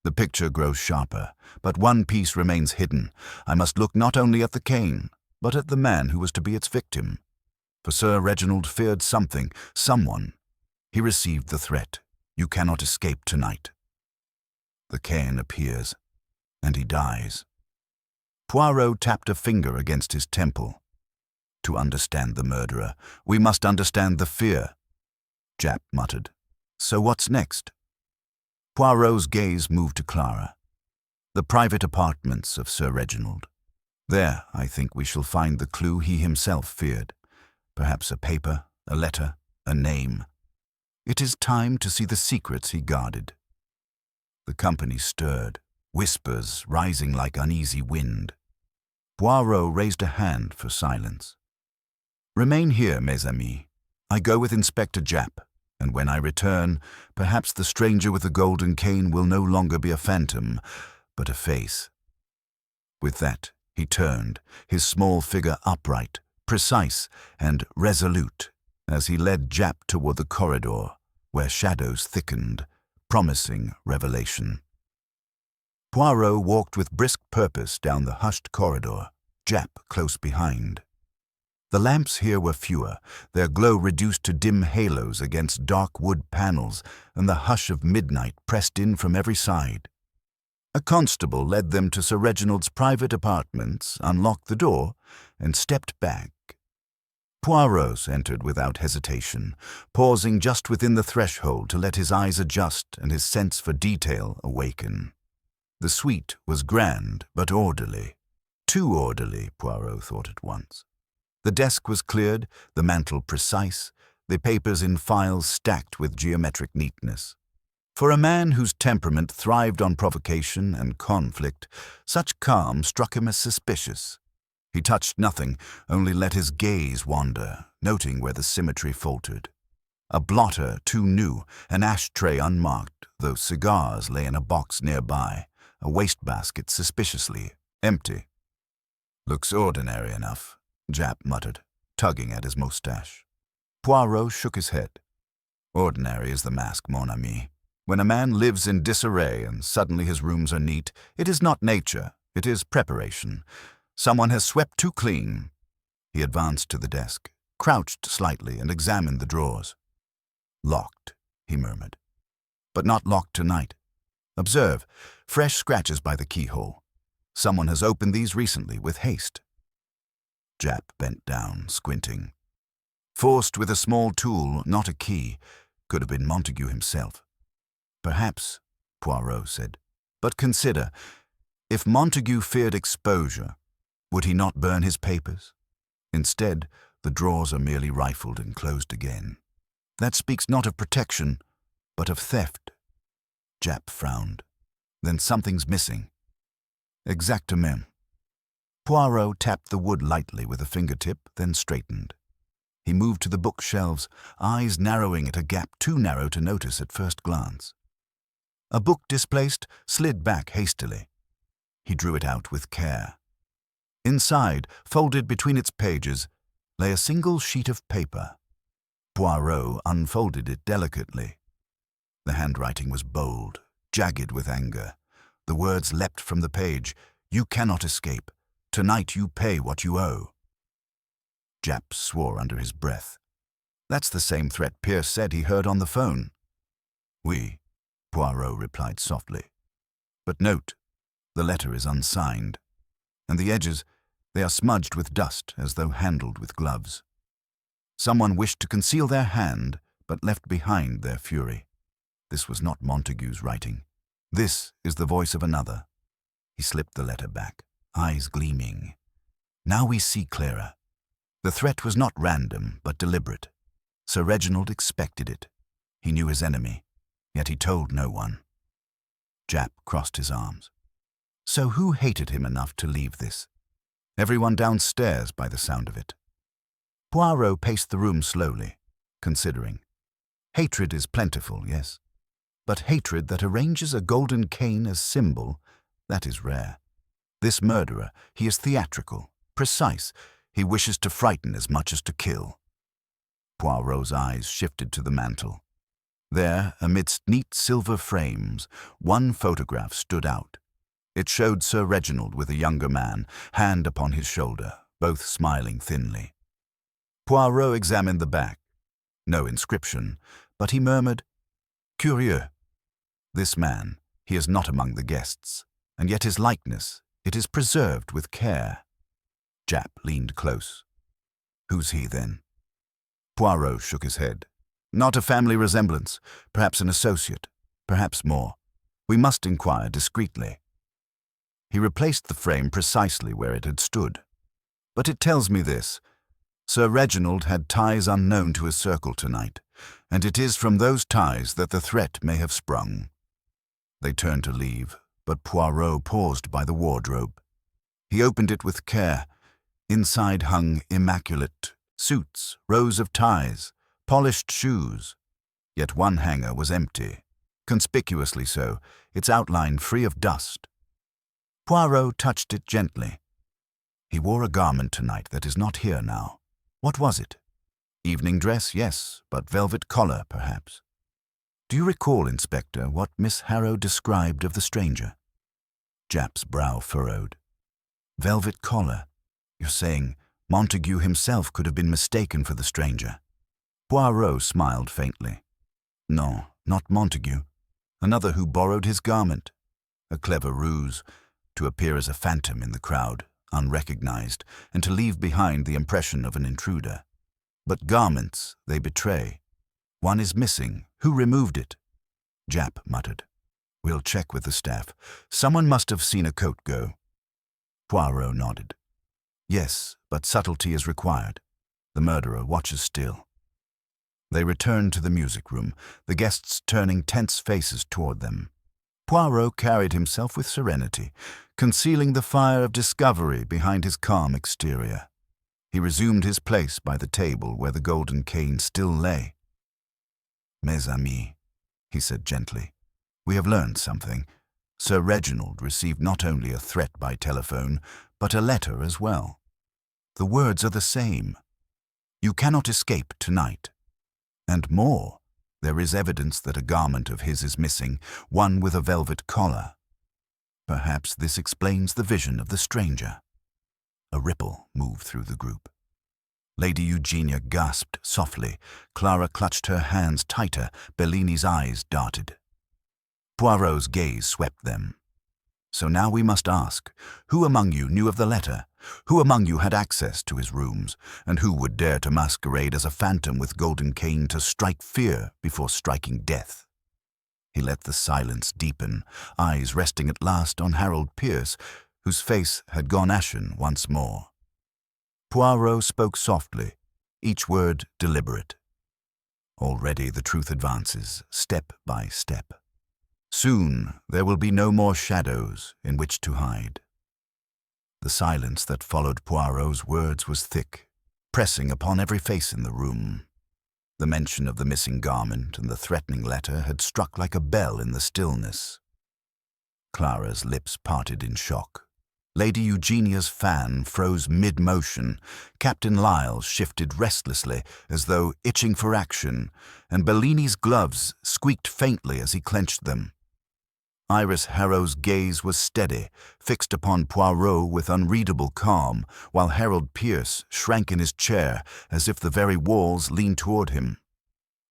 "The picture grows sharper, but one piece remains hidden. I must look not only at the cane, but at the man who was to be its victim. For Sir Reginald feared something, someone. He received the threat. You cannot escape tonight. The cane appears, and he dies." Poirot tapped a finger against his temple. "To understand the murderer, we must understand the fear." Japp muttered. "So what's next?" Poirot's gaze moved to Clara. "The private apartments of Sir Reginald. There, I think we shall find the clue he himself feared. Perhaps a paper, a letter, a name. It is time to see the secrets he guarded." The company stirred, whispers rising like uneasy wind. Poirot raised a hand for silence. "Remain here, mes amis. I go with Inspector Japp, and when I return, perhaps the stranger with the golden cane will no longer be a phantom, but a face." With that, he turned, his small figure upright, precise, and resolute, as he led Japp toward the corridor, where shadows thickened, promising revelation. Poirot walked with brisk purpose down the hushed corridor, Japp close behind. The lamps here were fewer, their glow reduced to dim halos against dark wood panels, and the hush of midnight pressed in from every side. A constable led them to Sir Reginald's private apartments, unlocked the door, and stepped back. Poirot entered without hesitation, pausing just within the threshold to let his eyes adjust and his sense for detail awaken. The suite was grand but orderly. Too orderly, Poirot thought at once. The desk was cleared, the mantel precise, the papers in files stacked with geometric neatness. For a man whose temperament thrived on provocation and conflict, such calm struck him as suspicious. He touched nothing, only let his gaze wander, noting where the symmetry faltered. A blotter too new, an ashtray unmarked, though cigars lay in a box nearby, a wastebasket suspiciously empty. "Looks ordinary enough," Japp muttered, tugging at his moustache. Poirot shook his head. Ordinary is the mask, mon ami. When a man lives in disarray and suddenly his rooms are neat, it is not nature, it is preparation. Someone has swept too clean. He advanced to the desk, crouched slightly, and examined the drawers. Locked, he murmured. But not locked tonight. Observe, fresh scratches by the keyhole. Someone has opened these recently with haste. Japp bent down, squinting. Forced with a small tool, not a key, could have been Montague himself. Perhaps, Poirot said. But consider, if Montague feared exposure, would he not burn his papers? Instead, the drawers are merely rifled and closed again. That speaks not of protection, but of theft. Japp frowned. Then something's missing. Exactement. Poirot tapped the wood lightly with a fingertip, then straightened. He moved to the bookshelves, eyes narrowing at a gap too narrow to notice at first glance. A book displaced slid back hastily. He drew it out with care. Inside, folded between its pages, lay a single sheet of paper. Poirot unfolded it delicately. The handwriting was bold, jagged with anger. The words leapt from the page. "You cannot escape. Tonight you pay what you owe." Japp swore under his breath. That's the same threat Pierce said he heard on the phone. Oui, Poirot replied softly. But note, the letter is unsigned, and the edges, they are smudged with dust as though handled with gloves. Someone wished to conceal their hand, but left behind their fury. This was not Montague's writing. This is the voice of another. He slipped the letter back, eyes gleaming. Now we see clearer. The threat was not random, but deliberate. Sir Reginald expected it. He knew his enemy, yet he told no one. Japp crossed his arms. So who hated him enough to leave this? Everyone downstairs by the sound of it. Poirot paced the room slowly, considering. Hatred is plentiful, yes. But hatred that arranges a golden cane as symbol, that is rare. This murderer, he is theatrical, precise. He wishes to frighten as much as to kill. Poirot's eyes shifted to the mantel. There, amidst neat silver frames, one photograph stood out. It showed Sir Reginald with a younger man, hand upon his shoulder, both smiling thinly. Poirot examined the back. No inscription, but he murmured, "Curieux. This man, he is not among the guests, and yet his likeness, it is preserved with care." Japp leaned close. "Who's he, then?" Poirot shook his head. "Not a family resemblance, perhaps an associate, perhaps more. We must inquire discreetly." He replaced the frame precisely where it had stood. "But it tells me this. Sir Reginald had ties unknown to his circle tonight, and it is from those ties that the threat may have sprung." They turned to leave, but Poirot paused by the wardrobe. He opened it with care. Inside hung immaculate suits, rows of ties, polished shoes. Yet one hanger was empty, conspicuously so, its outline free of dust. Poirot touched it gently. He wore a garment tonight that is not here now. What was it? Evening dress, yes, but velvet collar, perhaps. Do you recall, Inspector, what Miss Harrow described of the stranger? Japp's brow furrowed. Velvet collar. You're saying Montague himself could have been mistaken for the stranger. Poirot smiled faintly. No, not Montague. Another who borrowed his garment. A clever ruse, to appear as a phantom in the crowd, unrecognized, and to leave behind the impression of an intruder. But garments, they betray. One is missing. Who removed it? Japp muttered. We'll check with the staff. Someone must have seen a coat go. Poirot nodded. Yes, but subtlety is required. The murderer watches still. They returned to the music room, the guests turning tense faces toward them. Poirot carried himself with serenity, concealing the fire of discovery behind his calm exterior. He resumed his place by the table where the golden cane still lay. Mes amis, he said gently, we have learned something. Sir Reginald received not only a threat by telephone, but a letter as well. The words are the same. You cannot escape tonight. And more, There is evidence that a garment of his is missing, one with a velvet collar. Perhaps this explains the vision of the stranger. A ripple moved through the group. Lady Eugenia gasped softly. Clara clutched her hands tighter. Bellini's eyes darted. Poirot's gaze swept them. So now we must ask, who among you knew of the letter? Who among you had access to his rooms? And who would dare to masquerade as a phantom with golden cane to strike fear before striking death? He let the silence deepen, eyes resting at last on Harold Pierce, whose face had gone ashen once more. Poirot spoke softly, each word deliberate. Already the truth advances, step by step. Soon there will be no more shadows in which to hide. The silence that followed Poirot's words was thick, pressing upon every face in the room. The mention of the missing garment and the threatening letter had struck like a bell in the stillness. Clara's lips parted in shock. Lady Eugenia's fan froze mid-motion. Captain Lyle's shifted restlessly, as though itching for action, and Bellini's gloves squeaked faintly as he clenched them. Iris Harrow's gaze was steady, fixed upon Poirot with unreadable calm, while Harold Pierce shrank in his chair as if the very walls leaned toward him.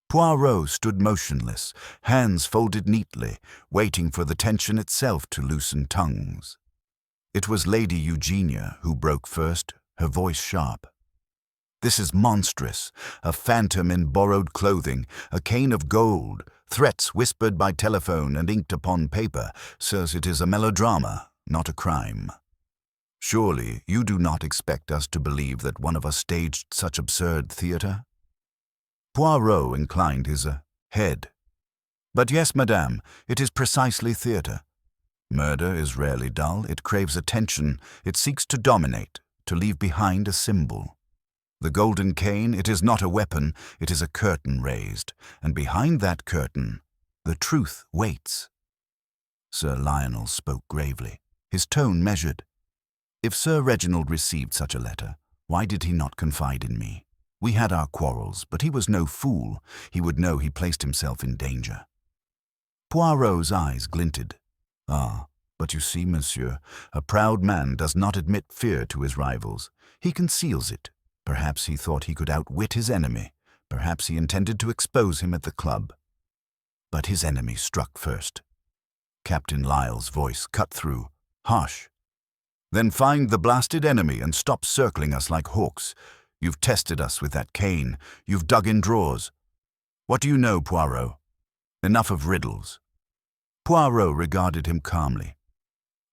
Poirot stood motionless, hands folded neatly, waiting for the tension itself to loosen tongues. It was Lady Eugenia who broke first, her voice sharp. "This is monstrous, a phantom in borrowed clothing, a cane of gold, threats whispered by telephone and inked upon paper, says it is a melodrama, not a crime. Surely you do not expect us to believe that one of us staged such absurd theatre?" Poirot inclined his head. "But yes, madame, it is precisely theatre. Murder is rarely dull, it craves attention, it seeks to dominate, to leave behind a symbol. The golden cane, it is not a weapon, it is a curtain raised, and behind that curtain, the truth waits." Sir Lionel spoke gravely, his tone measured. "If Sir Reginald received such a letter, why did he not confide in me? We had our quarrels, but he was no fool. He would know he placed himself in danger." Poirot's eyes glinted. "Ah, but you see, monsieur, a proud man does not admit fear to his rivals. He conceals it. Perhaps he thought he could outwit his enemy. Perhaps he intended to expose him at the club. But his enemy struck first." Captain Lyle's voice cut through, harsh. "Then find the blasted enemy and stop circling us like hawks. You've tested us with that cane. You've dug in drawers. What do you know, Poirot? Enough of riddles." Poirot regarded him calmly.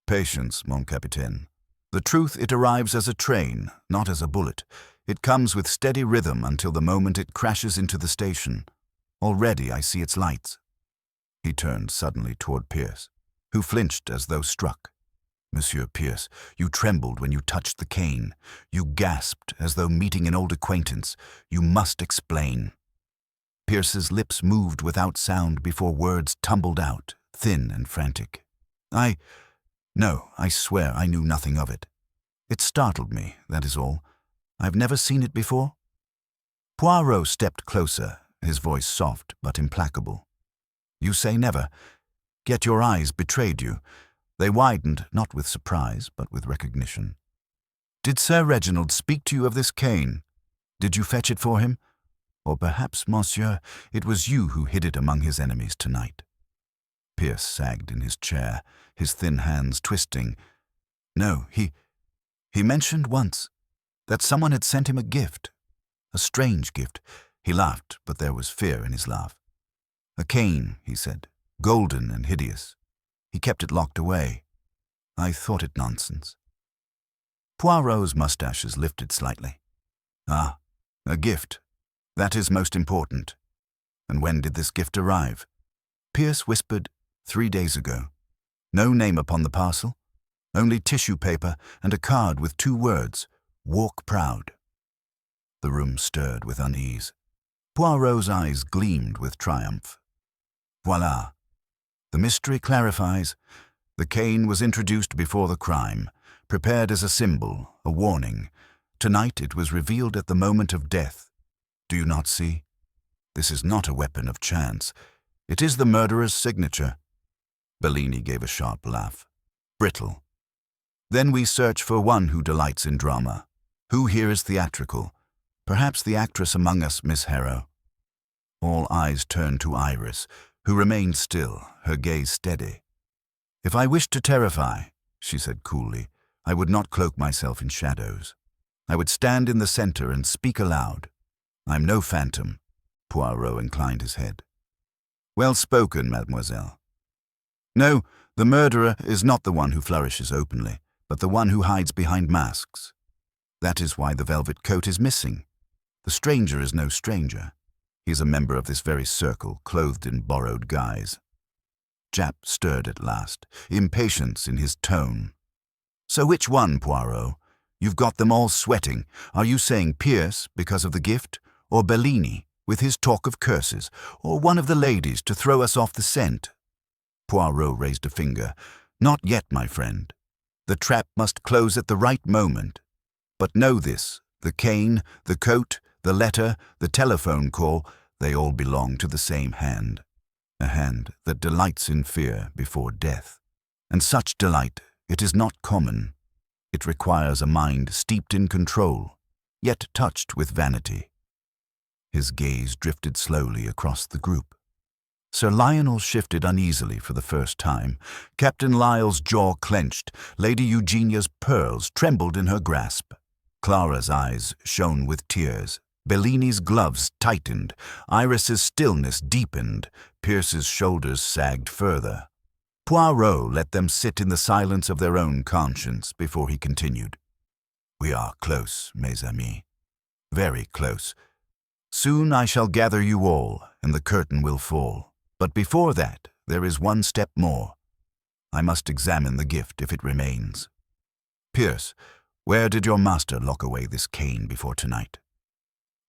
"Patience, mon capitaine. The truth, it arrives as a train, not as a bullet. It comes with steady rhythm until the moment it crashes into the station. Already I see its lights." He turned suddenly toward Pierce, who flinched as though struck. "Monsieur Pierce, you trembled when you touched the cane. You gasped as though meeting an old acquaintance. You must explain." Pierce's lips moved without sound before words tumbled out, thin and frantic. No, I swear I knew nothing of it. It startled me, that is all. I've never seen it before." Poirot stepped closer, his voice soft but implacable. "You say never, yet your eyes betrayed you. They widened, not with surprise, but with recognition. Did Sir Reginald speak to you of this cane? Did you fetch it for him? Or perhaps, monsieur, it was you who hid it among his enemies tonight?" Pierce sagged in his chair, his thin hands twisting. "No, he mentioned once that someone had sent him a gift. A strange gift." He laughed, but there was fear in his laugh. "A cane," he said, "golden and hideous. He kept it locked away. I thought it nonsense." Poirot's mustaches lifted slightly. "Ah, a gift. That is most important. And when did this gift arrive?" Pierce whispered, 3 days ago. No name upon the parcel, only tissue paper and a card with 2 words, "Walk proud." The room stirred with unease. Poirot's eyes gleamed with triumph. "Voilà. The mystery clarifies. The cane was introduced before the crime, prepared as a symbol, a warning. Tonight it was revealed at the moment of death. Do you not see? This is not a weapon of chance. It is the murderer's signature." Bellini gave a sharp laugh. "Brittle. Then we search for one who delights in drama. Who here is theatrical? Perhaps the actress among us, Miss Harrow." All eyes turned to Iris, who remained still, her gaze steady. "If I wished to terrify," she said coolly, "I would not cloak myself in shadows. I would stand in the center and speak aloud. I'm no phantom." Poirot inclined his head. "Well spoken, mademoiselle. No, the murderer is not the one who flourishes openly, but the one who hides behind masks. That is why the velvet coat is missing. The stranger is no stranger. He is a member of this very circle, clothed in borrowed guise." Japp stirred at last, impatience in his tone. "So which one, Poirot? You've got them all sweating. Are you saying Pierce, because of the gift, or Bellini, with his talk of curses, or one of the ladies to throw us off the scent?" Poirot raised a finger. "Not yet, my friend. The trap must close at the right moment. But know this, the cane, the coat, the letter, the telephone call, they all belong to the same hand. A hand that delights in fear before death. And such delight, it is not common. It requires a mind steeped in control, yet touched with vanity." His gaze drifted slowly across the group. Sir Lionel shifted uneasily for the first time. Captain Lyle's jaw clenched. Lady Eugenia's pearls trembled in her grasp. Clara's eyes shone with tears. Bellini's gloves tightened. Iris's stillness deepened. Pierce's shoulders sagged further. Poirot let them sit in the silence of their own conscience before he continued. "We are close, mes amis. Very close. Soon I shall gather you all, and the curtain will fall. But before that, there is one step more. I must examine the gift if it remains. Pierce, where did your master lock away this cane before tonight?"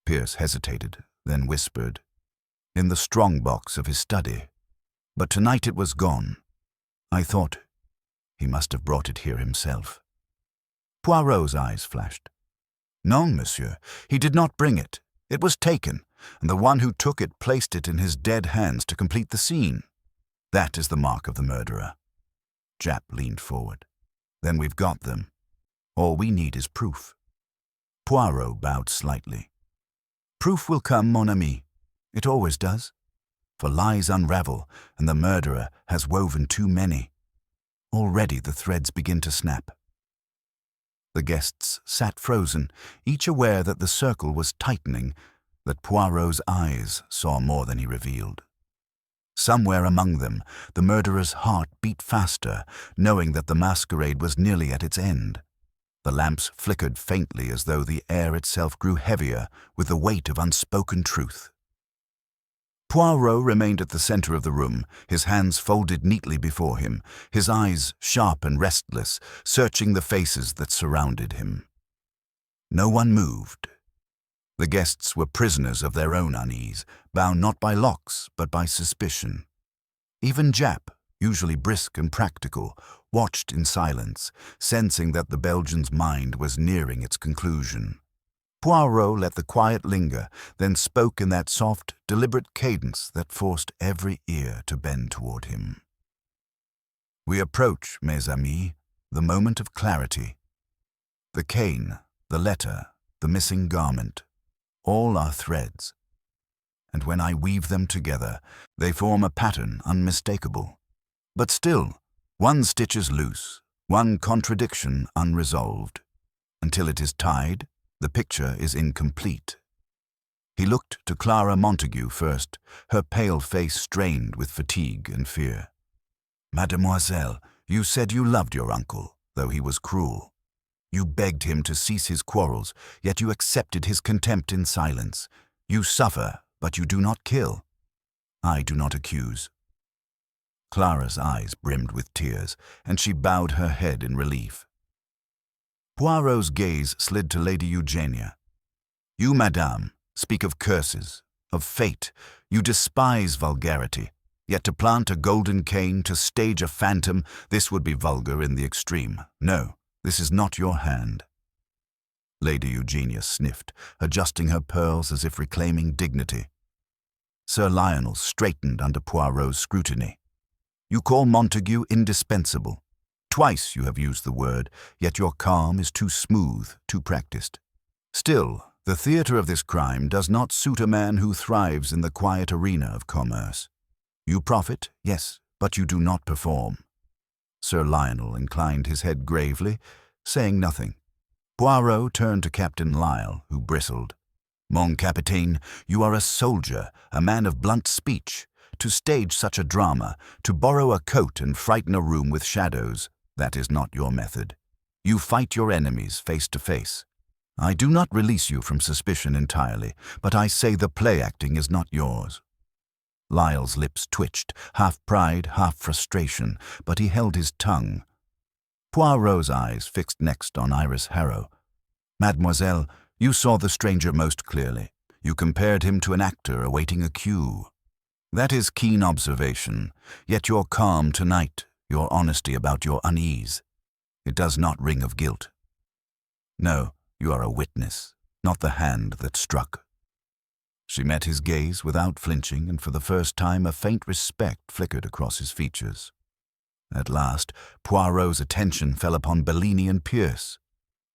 Pierce hesitated, then whispered, "In the strong box of his study. But tonight it was gone. I thought he must have brought it here himself." Poirot's eyes flashed. "Non, monsieur, he did not bring it. It was taken, and the one who took it placed it in his dead hands to complete the scene. That is the mark of the murderer." Japp leaned forward. "Then we've got them. All we need is proof." Poirot bowed slightly. "Proof will come, mon ami. It always does. For lies unravel, and the murderer has woven too many. Already the threads begin to snap." The guests sat frozen, each aware that the circle was tightening, that Poirot's eyes saw more than he revealed. Somewhere among them, the murderer's heart beat faster, knowing that the masquerade was nearly at its end. The lamps flickered faintly as though the air itself grew heavier with the weight of unspoken truth. Poirot remained at the center of the room, his hands folded neatly before him, his eyes sharp and restless, searching the faces that surrounded him. No one moved. The guests were prisoners of their own unease, bound not by locks but by suspicion. Even Japp, usually brisk and practical, watched in silence, sensing that the Belgian's mind was nearing its conclusion. Poirot let the quiet linger, then spoke in that soft, deliberate cadence that forced every ear to bend toward him. "We approach, mes amis, the moment of clarity. The cane, the letter, the missing garment, all are threads. And when I weave them together, they form a pattern unmistakable. But still, one stitch is loose, one contradiction unresolved. Until it is tied, the picture is incomplete." He looked to Clara Montague first, her pale face strained with fatigue and fear. "Mademoiselle, you said you loved your uncle, though he was cruel. You begged him to cease his quarrels, yet you accepted his contempt in silence. You suffer, but you do not kill. I do not accuse." Clara's eyes brimmed with tears, and she bowed her head in relief. Poirot's gaze slid to Lady Eugenia. "You, madame, speak of curses, of fate. You despise vulgarity. Yet to plant a golden cane, to stage a phantom, this would be vulgar in the extreme. No, this is not your hand." Lady Eugenia sniffed, adjusting her pearls as if reclaiming dignity. Sir Lionel straightened under Poirot's scrutiny. "You call Montague indispensable. Twice you have used the word, yet your calm is too smooth, too practiced. Still, the theatre of this crime does not suit a man who thrives in the quiet arena of commerce. You profit, yes, but you do not perform." Sir Lionel inclined his head gravely, saying nothing. Poirot turned to Captain Lyle, who bristled. "Mon capitaine, you are a soldier, a man of blunt speech. To stage such a drama, to borrow a coat and frighten a room with shadows, that is not your method. You fight your enemies face to face. I do not release you from suspicion entirely, but I say the play-acting is not yours." Lyle's lips twitched, half pride, half frustration, but he held his tongue. Poirot's eyes fixed next on Iris Harrow. "Mademoiselle, you saw the stranger most clearly. You compared him to an actor awaiting a cue. That is keen observation, yet your calm tonight, your honesty about your unease, it does not ring of guilt. No, you are a witness, not the hand that struck." She met his gaze without flinching, and for the first time a faint respect flickered across his features. At last, Poirot's attention fell upon Bellini and Pierce.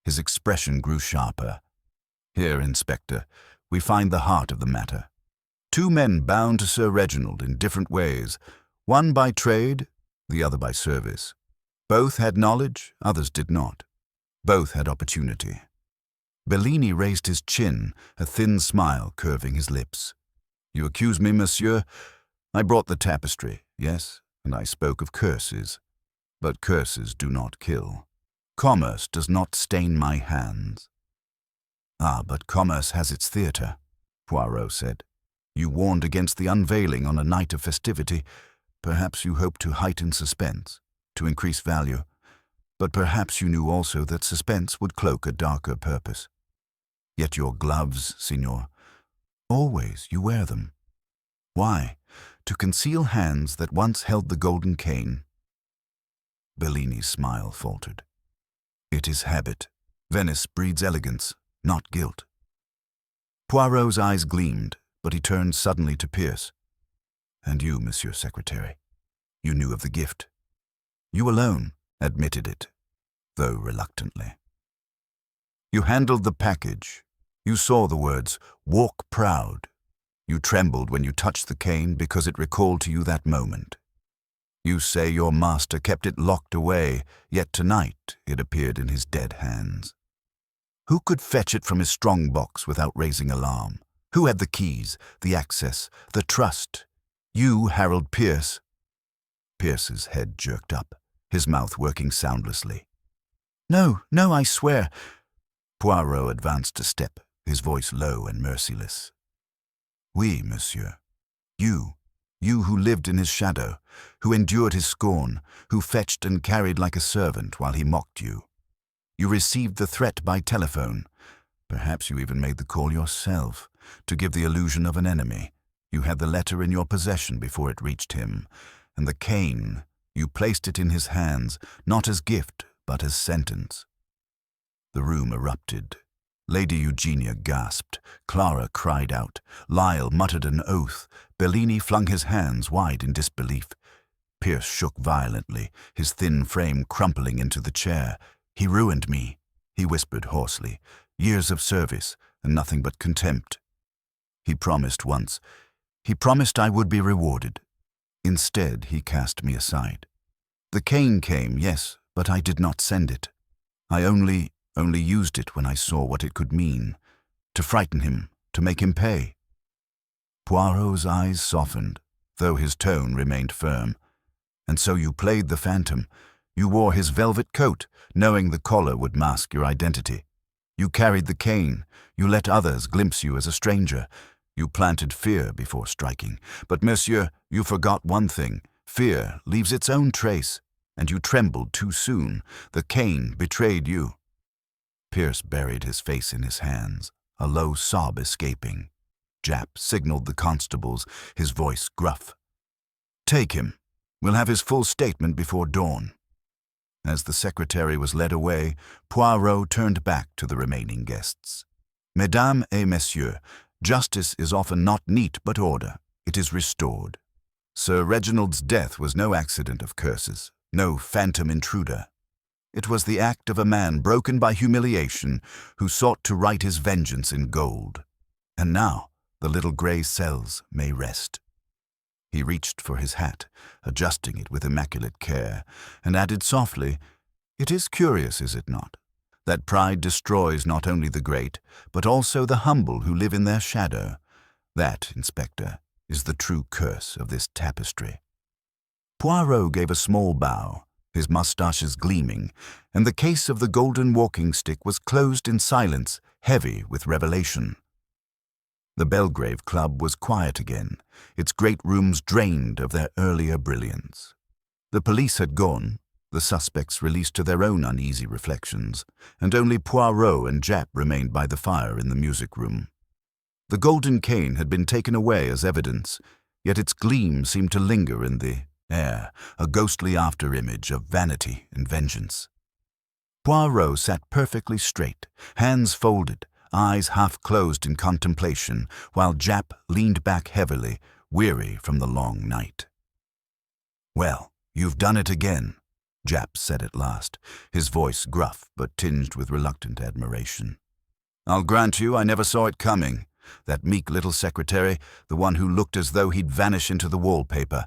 His expression grew sharper. "Here, Inspector, we find the heart of the matter. Two men bound to Sir Reginald in different ways, one by trade, the other by service. Both had knowledge, others did not. Both had opportunity." Bellini raised his chin, a thin smile curving his lips. "You accuse me, monsieur? I brought the tapestry, yes, and I spoke of curses. But curses do not kill. Commerce does not stain my hands." "Ah, but commerce has its theatre," Poirot said. "You warned against the unveiling on a night of festivity. Perhaps you hoped to heighten suspense, to increase value. But perhaps you knew also that suspense would cloak a darker purpose. Yet your gloves, signor, always you wear them. Why? To conceal hands that once held the golden cane." Bellini's smile faltered. "It is habit. Venice breeds elegance, not guilt." Poirot's eyes gleamed, but he turned suddenly to Pierce. "And you, Monsieur Secretary, you knew of the gift. You alone admitted it, though reluctantly. You handled the package. You saw the words, 'Walk proud.' You trembled when you touched the cane because it recalled to you that moment. You say your master kept it locked away, yet tonight it appeared in his dead hands. Who could fetch it from his strong box without raising alarm? Who had the keys, the access, the trust? You, Harold Pierce." Pierce's head jerked up, his mouth working soundlessly. "No, no, I swear." Poirot advanced a step, his voice low and merciless. "Oui, monsieur. You who lived in his shadow, who endured his scorn, who fetched and carried like a servant while he mocked you. You received the threat by telephone. Perhaps you even made the call yourself, to give the illusion of an enemy. You had the letter in your possession before it reached him, and the cane, you placed it in his hands, not as gift, but as sentence." The room erupted. Lady Eugenia gasped. Clara cried out. Lyle muttered an oath. Bellini flung his hands wide in disbelief. Pierce shook violently, his thin frame crumpling into the chair. "He ruined me," he whispered hoarsely. "Years of service, and nothing but contempt. He promised once. He promised I would be rewarded. Instead, he cast me aside. The cane came, yes, but I did not send it. I only used it when I saw what it could mean. To frighten him, to make him pay." Poirot's eyes softened, though his tone remained firm. "And so you played the phantom. You wore his velvet coat, knowing the collar would mask your identity. You carried the cane. You let others glimpse you as a stranger. You planted fear before striking. But, monsieur, you forgot one thing. Fear leaves its own trace, and you trembled too soon. The cane betrayed you." Pierce buried his face in his hands, a low sob escaping. Japp signaled the constables, his voice gruff. "Take him. We'll have his full statement before dawn." As the secretary was led away, Poirot turned back to the remaining guests. "Mesdames et messieurs, justice is often not neat but order. it is restored. Sir Reginald's death was no accident of curses, no phantom intruder. It was the act of a man broken by humiliation who sought to right his vengeance in gold. And now the little grey cells may rest. He reached for his hat, adjusting it with immaculate care, and added softly, "It is curious, is it not, that pride destroys not only the great, but also the humble who live in their shadow. That, Inspector, is the true curse of this tapestry." Poirot gave a small bow, his moustaches gleaming, and the case of the golden walking stick was closed in silence, heavy with revelation. The Belgrave Club was quiet again, its great rooms drained of their earlier brilliance. The police had gone, the suspects released to their own uneasy reflections, and only Poirot and Japp remained by the fire in the music room. The golden cane had been taken away as evidence, yet its gleam seemed to linger in the air, a ghostly after-image of vanity and vengeance. Poirot sat perfectly straight, hands folded, eyes half-closed in contemplation, while Japp leaned back heavily, weary from the long night. "Well, you've done it again," Japp said at last, his voice gruff but tinged with reluctant admiration. "I'll grant you I never saw it coming. That meek little secretary, the one who looked as though he'd vanish into the wallpaper.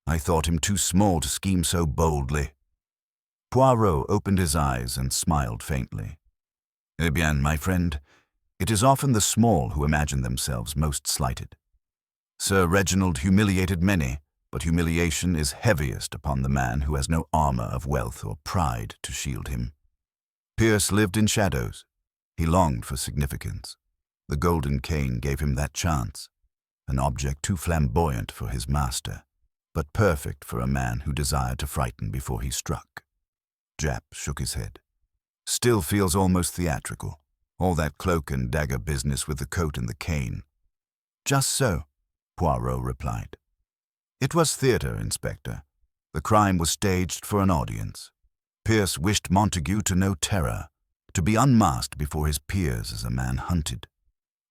I thought him too small to scheme so boldly." Poirot opened his eyes and smiled faintly. "Eh bien, my friend, it is often the small who imagine themselves most slighted. Sir Reginald humiliated many, but humiliation is heaviest upon the man who has no armor of wealth or pride to shield him. Pierce lived in shadows. He longed for significance. The golden cane gave him that chance, an object too flamboyant for his master, but perfect for a man who desired to frighten before he struck." Japp shook his head. "Still feels almost theatrical, all that cloak and dagger business with the coat and the cane." "Just so," Poirot replied. "It was theatre, Inspector. The crime was staged for an audience. Pierce wished Montague to know terror, to be unmasked before his peers as a man hunted.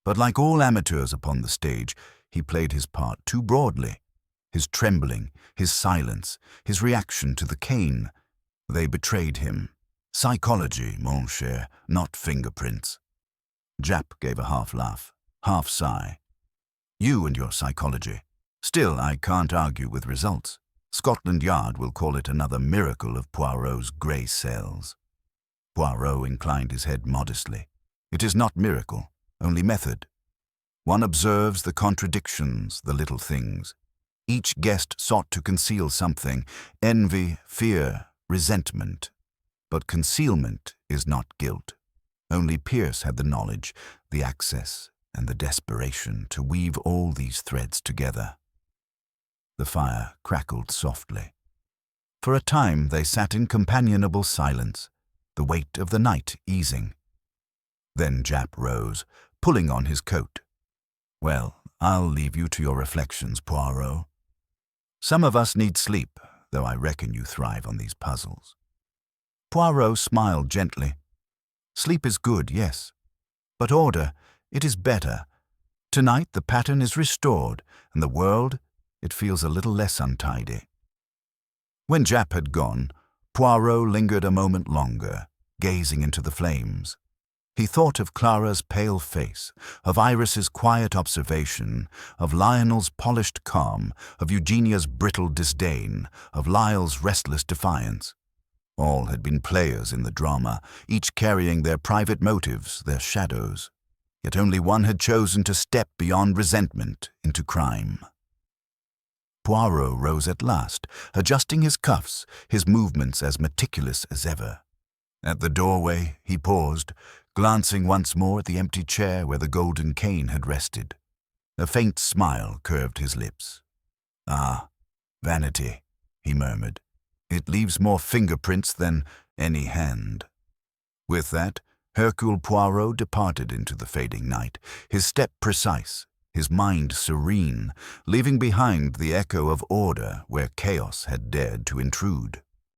But like all amateurs upon the stage, he played his part too broadly. His trembling, his silence, his reaction to the cane, they betrayed him. Psychology, mon cher, not fingerprints." Japp gave a half-laugh, half-sigh. "You and your psychology. Still, I can't argue with results. Scotland Yard will call it another miracle of Poirot's grey cells." Poirot inclined his head modestly. "It is not miracle, only method. One observes the contradictions, the little things. Each guest sought to conceal something, envy, fear, resentment. But concealment is not guilt. Only Pierce had the knowledge, the access, and the desperation to weave all these threads together." The fire crackled softly. For a time they sat in companionable silence, the weight of the night easing. Then Japp rose, pulling on his coat. "Well, I'll leave you to your reflections, Poirot. Some of us need sleep, though I reckon you thrive on these puzzles." Poirot smiled gently. "Sleep is good, yes. But order, it is better. Tonight the pattern is restored, and the world, it feels a little less untidy." When Japp had gone, Poirot lingered a moment longer, gazing into the flames. He thought of Clara's pale face, of Iris's quiet observation, of Lionel's polished calm, of Eugenia's brittle disdain, of Lyle's restless defiance. All had been players in the drama, each carrying their private motives, their shadows. Yet only one had chosen to step beyond resentment into crime. Poirot rose at last, adjusting his cuffs, his movements as meticulous as ever. At the doorway, he paused, glancing once more at the empty chair where the golden cane had rested. A faint smile curved his lips. "Ah, vanity," he murmured. "It leaves more fingerprints than any hand." With that, Hercule Poirot departed into the fading night, his step precise, his mind serene, leaving behind the echo of order where chaos had dared to intrude.